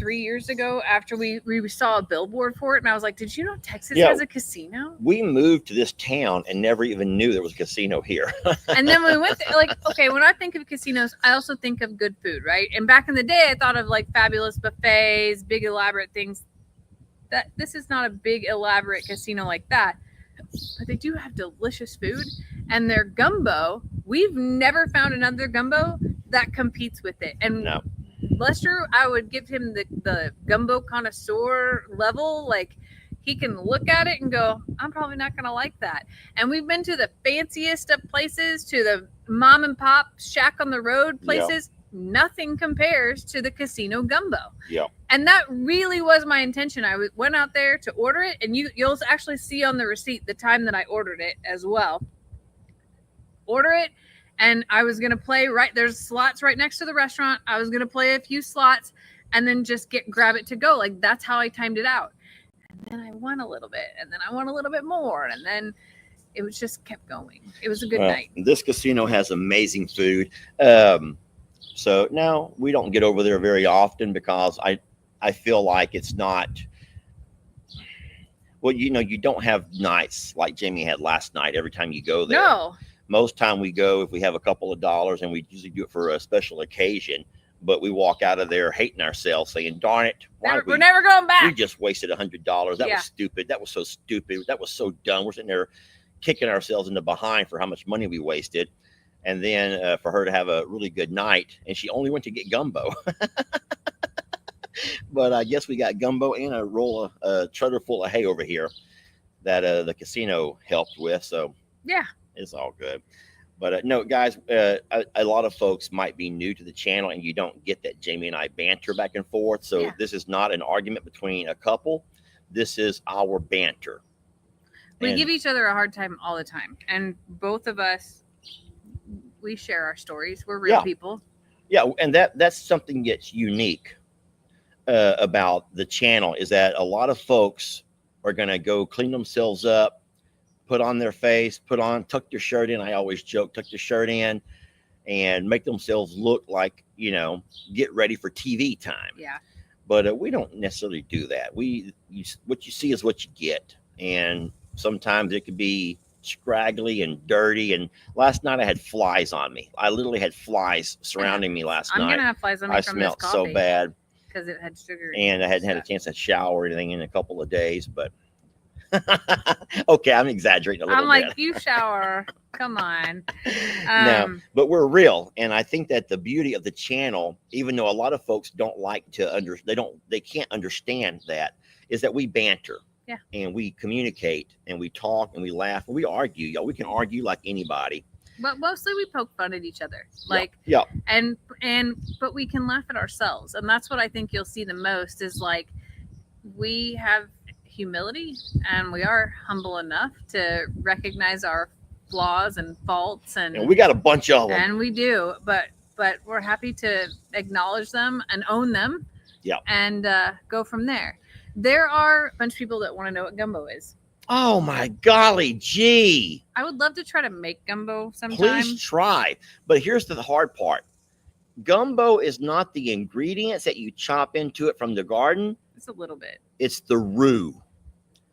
3 years ago after we saw a billboard for it. And I was like, did you know Texas has a casino? We moved to this town and never even knew there was a casino here. And then we went there, like, okay, when I think of casinos, I also think of good food, right? And back in the day, I thought of like fabulous buffets, big elaborate things. This is not a big elaborate casino like that, but they do have delicious food. And their gumbo, we've never found another gumbo that competes with it. And no. Lester, I would give him the gumbo connoisseur level. Like, he can look at it and go, I'm probably not going to like that. And we've been to the fanciest of places, to the mom and pop shack on the road places. Yep. Nothing compares to the casino gumbo. Yeah. And that really was my intention. I went out there to order it, and you'll actually see on the receipt the time that I ordered it as well. Order it. And I was going to play there's slots right next to the restaurant. I was going to play a few slots and then just grab it to go. Like, that's how I timed it out. And then I won a little bit, and then I won a little bit more. And then it was just kept going. It was a good night. This casino has amazing food. So no, we don't get over there very often because I feel like it's not, well, you don't have nights like Jamie had last night every time you go there. No. Most time we go, if we have a couple of dollars, and we usually do it for a special occasion, but we walk out of there hating ourselves, saying, "Darn it, We're never going we back. just wasted $100. That Yeah. was stupid. That was so stupid. That was so dumb." We're sitting there kicking ourselves in the behind for how much money we wasted. And then for her to have a really good night, and she only went to get gumbo. But I guess we got gumbo and a roll of treader full of hay over here that the casino helped with. So Yeah. it's all good. But no, guys, a lot of folks might be new to the channel and you don't get that Jamie and I banter back and forth. So Yeah. this is not an argument between a couple. This is our banter. We And- give each other a hard time all the time. And both of us, we share our stories. We're real Yeah. people. Yeah, and that's something that's unique about the channel, is that a lot of folks are going to go clean themselves up, put on their face, tuck their shirt in. I always joke, tuck your shirt in and make themselves look like, get ready for TV time. Yeah. But we don't necessarily do that. What you see is what you get. And sometimes it could be scraggly and dirty. And last night I had flies on me. I literally had flies surrounding me last I'm night. going to have flies on me I from smelled this so coffee. bad. Because it had sugar. And I hadn't had a stuff. chance to shower or anything in a couple of days, but okay, I'm exaggerating a little I'm like, bit. you shower. Come on. No, but we're real. And I think that the beauty of the channel, even though a lot of folks don't like to they can't understand that, is that we banter. Yeah. And we communicate and we talk and we laugh and we argue. Y'all, we can argue like anybody. But mostly we poke fun at each other. Yeah. But we can laugh at ourselves. And that's what I think you'll see the most is like we have humility and we are humble enough to recognize our flaws and faults and we got a bunch of them. and we do, but we're happy to acknowledge them and own them. Yeah. And go from there. There are a bunch of people that want to know what gumbo is. Oh my golly gee. I would love to try to make gumbo sometime. Please try. But here's the hard part. Gumbo is not the ingredients that you chop into it from the garden. It's a little bit. It's the roux.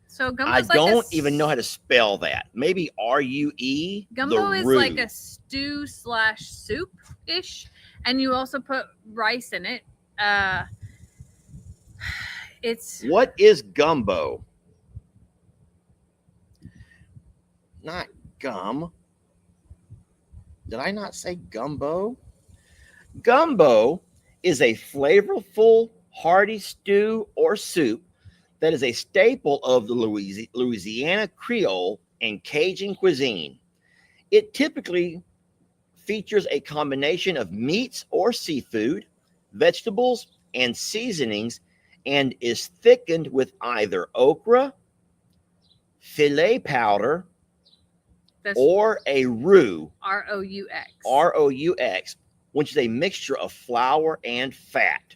So gumbo I is like don't even know how to spell that. Maybe R-U-E. Gumbo the is roux. like a stew / soup ish, and you also put rice in it. It's What is gumbo? Not gum. Did I not say gumbo? Gumbo is a flavorful, hearty stew or soup that is a staple of the Louisiana Creole and Cajun cuisine. It typically features a combination of meats or seafood, vegetables, and seasonings, and is thickened with either okra, filet powder, that's or a roux, ROUX. ROUX, which is a mixture of flour and fat.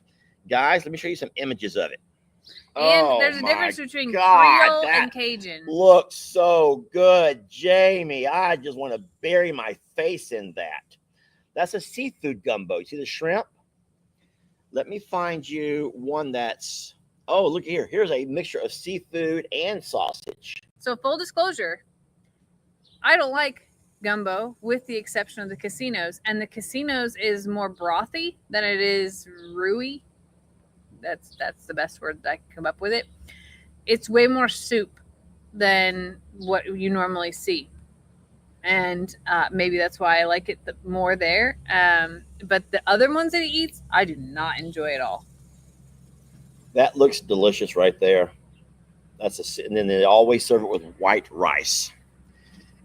Guys, let me show you some images of it. And there's a my difference between God, Creole that and Cajun. looks so good, Jamie. I just want to bury my face in that. That's a seafood gumbo. You see the shrimp? Let me find you one that's, oh, look here. Here's a mixture of seafood and sausage. So full disclosure, I don't like gumbo with the exception of the casinos. And the casinos is more brothy than it is roux-y. That's the best word that I can come up with it. It's way more soup than what you normally see. And maybe that's why I like it more there. But the other ones that he eats, I do not enjoy at all. That looks delicious right there. And then they always serve it with white rice.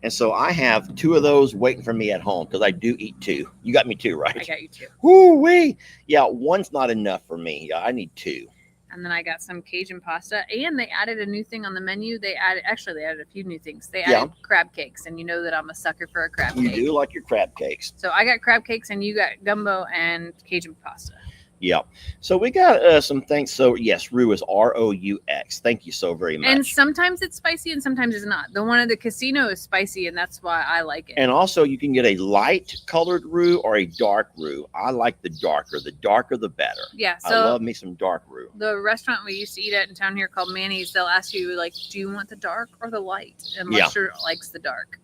And so I have 2 of those waiting for me at home because I do eat 2. You got me 2, right? I got you too. Woo-wee. Yeah, one's not enough for me. Yeah, I need 2. And then I got some Cajun pasta, and they added a new thing on the menu. They added a few new things. They added crab cakes, and you know that I'm a sucker for a crab You cake. do like your crab cakes. So I got crab cakes, and you got gumbo and Cajun pasta. Yeah. So we got some things. So yes, roux is ROUX. Thank you so very much. And sometimes it's spicy, and sometimes it's not. The one at the casino is spicy, and that's why I like it. And also you can get a light colored roux or a dark roux. I like the darker. The darker, the better. Yeah. I So love me some dark roux. the restaurant we used to eat at in town here called Manny's, they'll ask you like, do you want the dark or the light? And Yeah. Lester likes the dark.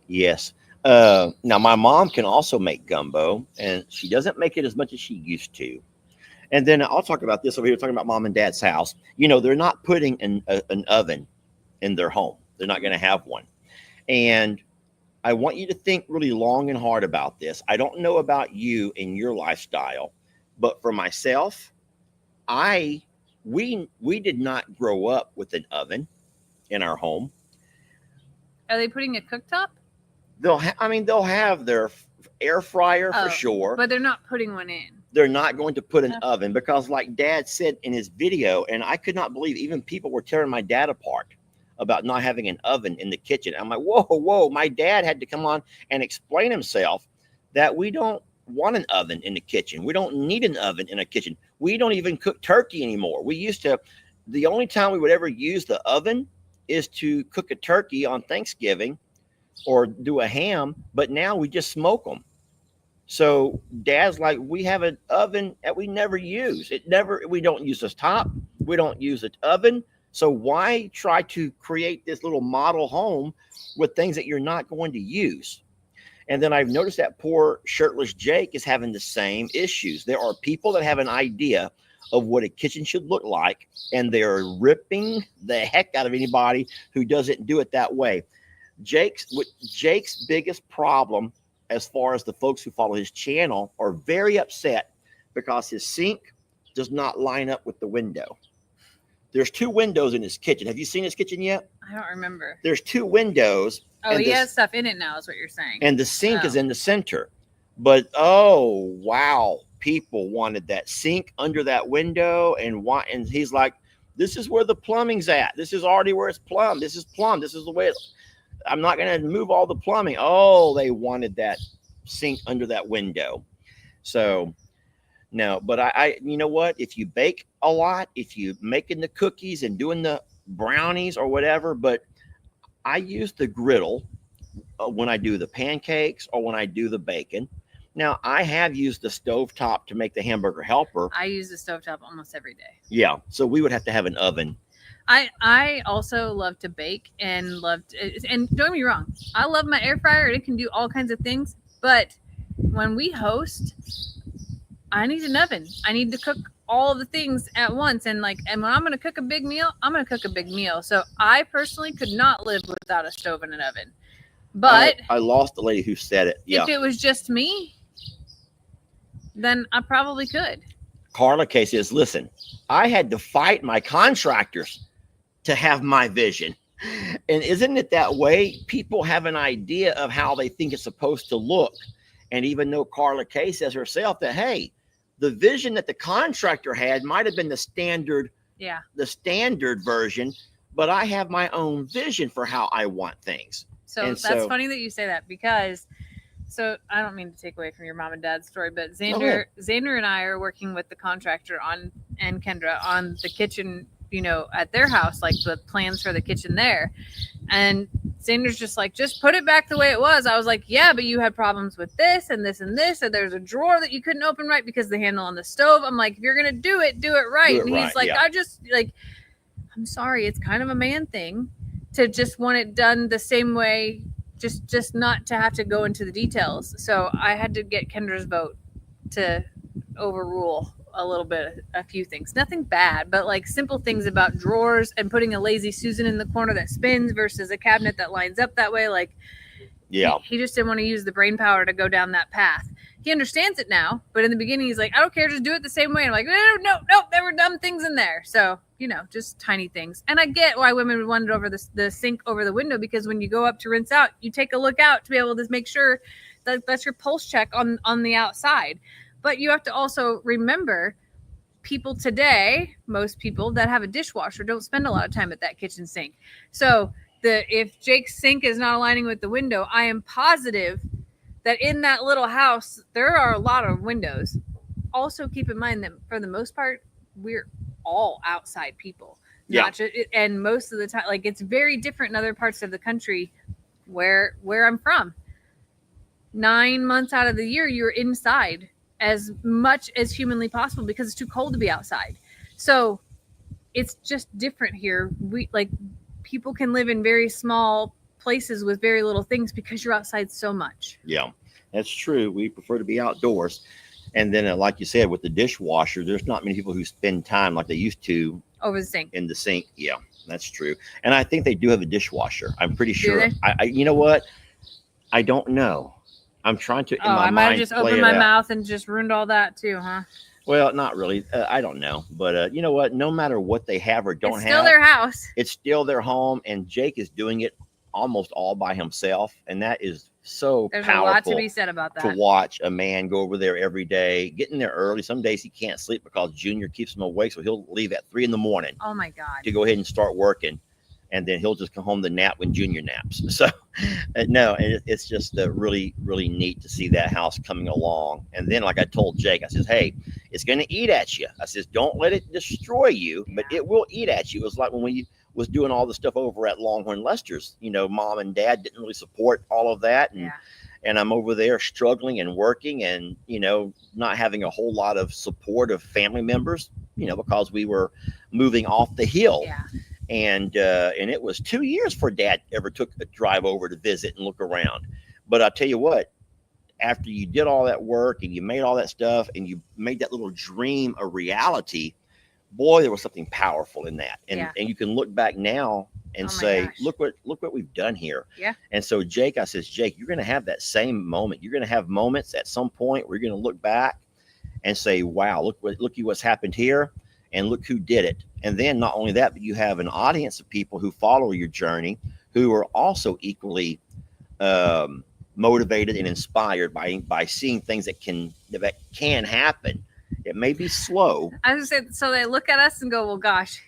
Yes. Now my mom can also make gumbo, and she doesn't make it as much as she used to. And then I'll talk about this over here, talking about mom and dad's house. They're not putting an oven in their home. They're not going to have one. And I want you to think really long and hard about this. I don't know about you and your lifestyle, but for myself, we did not grow up with an oven in our home. Are they putting a cooktop? They'll have their air fryer for sure, but they're not putting one in. They're not going to put an oven because, like Dad said in his video, and I could not believe even people were tearing my dad apart about not having an oven in the kitchen. I'm like, whoa. My dad had to come on and explain himself that we don't want an oven in the kitchen. We don't need an oven in a kitchen. We don't even cook turkey anymore. The only time we would ever use the oven is to cook a turkey on Thanksgiving or do a ham, but now we just smoke them. So Dad's like, we have an oven that we never use. We don't use this top. We don't use an oven. So why try to create this little model home with things that you're not going to use? And then I've noticed that poor shirtless Jake is having the same issues. There are people that have an idea of what a kitchen should look like, and they're ripping the heck out of anybody who doesn't do it that way. Jake's biggest problem, as far as the folks who follow his channel, are very upset because his sink does not line up with the window. There's 2 windows in his kitchen. Have you seen his kitchen yet? I don't remember. There's 2 windows. Oh, he has stuff in it now, is what you're saying. And the sink is in the center. But oh wow, people wanted that sink under that window, and he's like, this is where the plumbing's at. This is already where it's plumbed. This is plumbed. This is the way I'm not going to move all the plumbing. Oh, they wanted that sink under that window. So no, but I you know what? If you bake a lot, if you making the cookies and doing the brownies or whatever, but I use the griddle when I do the pancakes or when I do the bacon. Now, I have used the stovetop to make the hamburger helper. I use the stovetop almost every day. Yeah, so we would have to have an oven. I also love to bake and and don't get me wrong, I love my air fryer. It can do all kinds of things, but when we host, I need an oven. I need to cook all of the things at once. And when I'm going to cook a big meal, I'm going to cook a big meal. So I personally could not live without a stove and an oven. But I lost the lady who said it. Yeah. If it was just me, then I probably could. Carla K says, listen, I had to fight my contractors to have my vision. And isn't it that way? People have an idea of how they think it's supposed to look. And even though Carla K says herself that, hey, the vision that the contractor had might have been the standard version, but I have my own vision for how I want things. So that's funny that you say that, because I don't mean to take away from your mom and dad's story, but Xander and I are working with the contractor and Kendra on the kitchen, at their house, like the plans for the kitchen there. And Xander's just like, just put it back the way it was. I was like, yeah, but you had problems with this and this and this. And there's a drawer that you couldn't open right because the handle on the stove. I'm like, if you're going to do it right. And he's like, I'm sorry. It's kind of a man thing to just want it done the same way, just not to have to go into the details. So I had to get Kendra's vote to overrule a few things, nothing bad, but like simple things about drawers and putting a lazy Susan in the corner that spins versus a cabinet that lines up that way. Like, he just didn't want to use the brain power to go down that path. He understands it now, but in the beginning he's like, I don't care, just do it the same way. And I'm like, no, there were dumb things in there. So, just tiny things. And I get why women would want it over the sink over the window, because when you go up to rinse out, you take a look out to be able to make sure that that's your pulse check on the outside. But you have to also remember, people today, most people that have a dishwasher don't spend a lot of time at that kitchen sink. So if Jake's sink is not aligning with the window, I am positive that in that little house, there are a lot of windows. Also keep in mind that for the most part, we're all outside people. And most of the time, like, it's very different in other parts of the country where I'm from. 9 months out of the year, you're inside as much as humanly possible because it's too cold to be outside. So it's just different here. People can live in very small places with very little things because you're outside so much. Yeah, that's true. We prefer to be outdoors. And then, like you said, with the dishwasher, there's not many people who spend time like they used to Over the sink. in the sink. Yeah, that's true. And I think they do have a dishwasher. I'm pretty Do sure. they? You know what? I don't know. I'm trying to. In my I might have mind, just play opened it my out. mouth and just ruined all that too, huh? Well, not really. I don't know. But you know what? No matter what they have or don't It's still have, their house. it's still their home. And Jake is doing it almost all by himself. And that is so There's a powerful. lot to be said about To that. watch a man go over there every day, getting there early. Some days he can't sleep because Junior keeps him awake. So he'll leave at 3 a.m. Oh my God. to go ahead and start working. And then he'll just come home to nap when Junior naps. So no, it's just really, really neat to see that house coming along. And then, like I told Jake, I says, hey, it's going to eat at you. I says, don't let it destroy you, but it will eat at you. It was like when we was doing all the stuff over at Longhorn Lester's, you know, mom and dad didn't really support all of that. And I'm over there struggling and working and, you know, not having a whole lot of support of family members, you know, because we were moving off the hill. Yeah. And it was 2 years before Dad ever took a drive over to visit and look around. But I'll tell you what, after you did all that work and you made all that stuff and you made that little dream a reality, boy, there was something powerful in that. And you can look back now and say, look what we've done here. Yeah. And so Jake, I says, Jake, you're going to have that same moment. You're going to have moments at some point where you're going to look back and say, wow, look what's happened here. And look who did it. And then not only that, but you have an audience of people who follow your journey who are also equally motivated and inspired by seeing things that can happen. It may be slow. I was gonna say, so they look at us and go, well, gosh,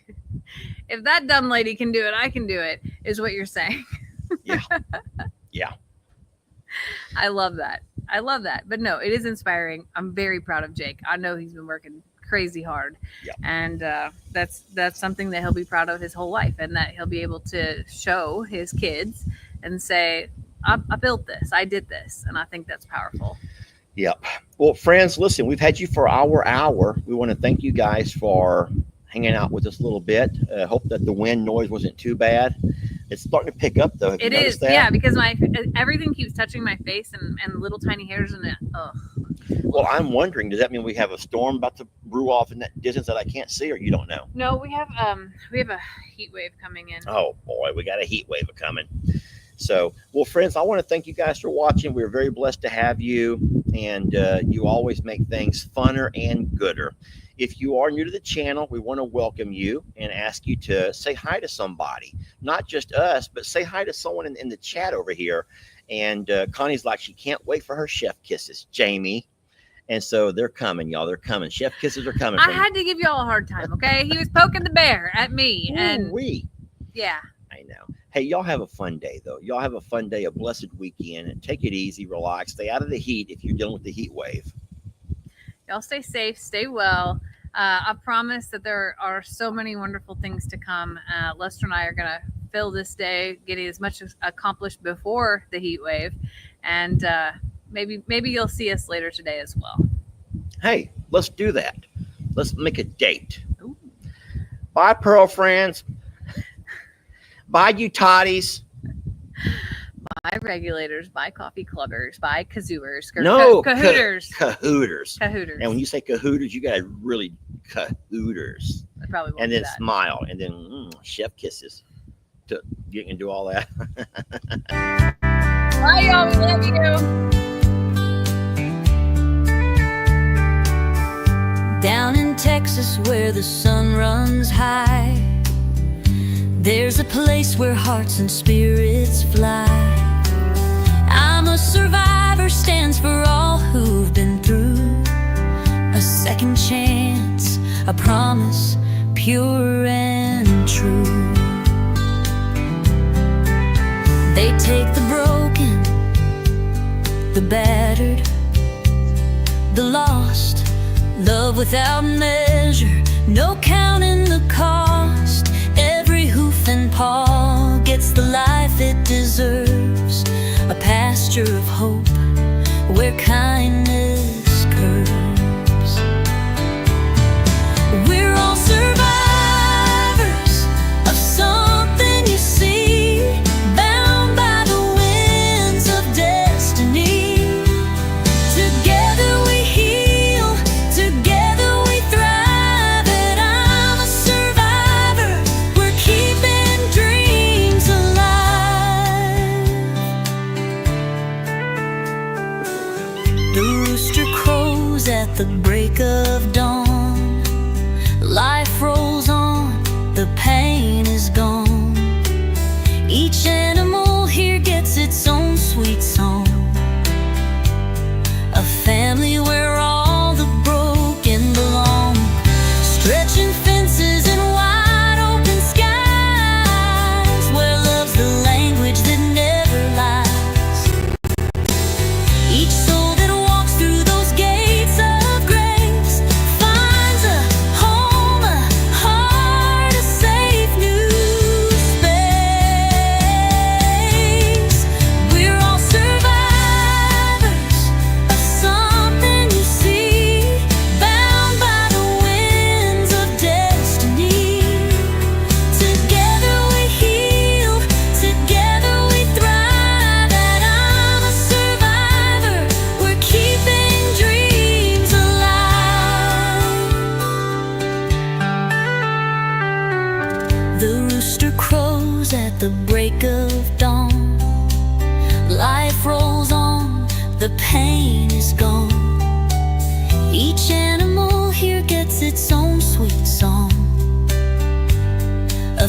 if that dumb lady can do it, I can do it, is what you're saying. Yeah. Yeah. I love that. But no, it is inspiring. I'm very proud of Jake. I know he's been working crazy hard. Yeah. And that's something that he'll be proud of his whole life, and that he'll be able to show his kids and say, I built this, I did this. And I think that's powerful. Yep. Well, friends, listen, we've had you for our hour. We want to thank you guys for hanging out with us a little bit. Hope that the wind noise wasn't too bad. It's starting to pick up though. Have you noticed that? Yeah, because everything keeps touching my face and little tiny hairs in it. Ugh. Well, I'm wondering, does that mean we have a storm about to brew off in that distance that I can't see, or you don't know? No, we have a heat wave coming in. Oh boy, we got a heat wave coming. So, well, friends, I want to thank you guys for watching. We're very blessed to have you, and you always make things funner and gooder. If you are new to the channel, we want to welcome you and ask you to say hi to somebody, not just us, but say hi to someone in the chat over here. And Connie's like, she can't wait for her chef kisses, Jamie. And so they're coming, y'all. They're coming. Chef kisses are coming. I had to give y'all a hard time, okay? He was poking the bear at me. And yeah. I know. Hey, y'all have a fun day, though. Y'all have a fun day, a blessed weekend, and take it easy, relax, stay out of the heat if you're dealing with the heat wave. Y'all stay safe, stay well. I promise that there are so many wonderful things to come. Lester and I are going to fill this day, getting as much accomplished before the heat wave. And maybe you'll see us later today as well. Hey, let's do that. Let's make a date. Ooh. Bye, Pearl friends. Bye, you toddies. Bye, regulators. Bye, coffee clubbers. Bye, kazooers. No, cahooters. Cahooters. Cahooters. And when you say cahooters, you got to really cahooters. I probably won't and do then that. Smile, and then chef kisses. You can do all that. Bye, y'all. We love you. Down in Texas where the sun runs high, there's a place where hearts and spirits fly. I'm a survivor stands for all who've been through. A second chance, a promise, pure and true. They take the broken, the battered, the lost, love without measure, no counting the cost. Every hoof and paw gets the life it deserves, a pasture of hope where kindness curves. We're all survivors of something you see, bound by pain is gone. Each animal here gets its own sweet song. A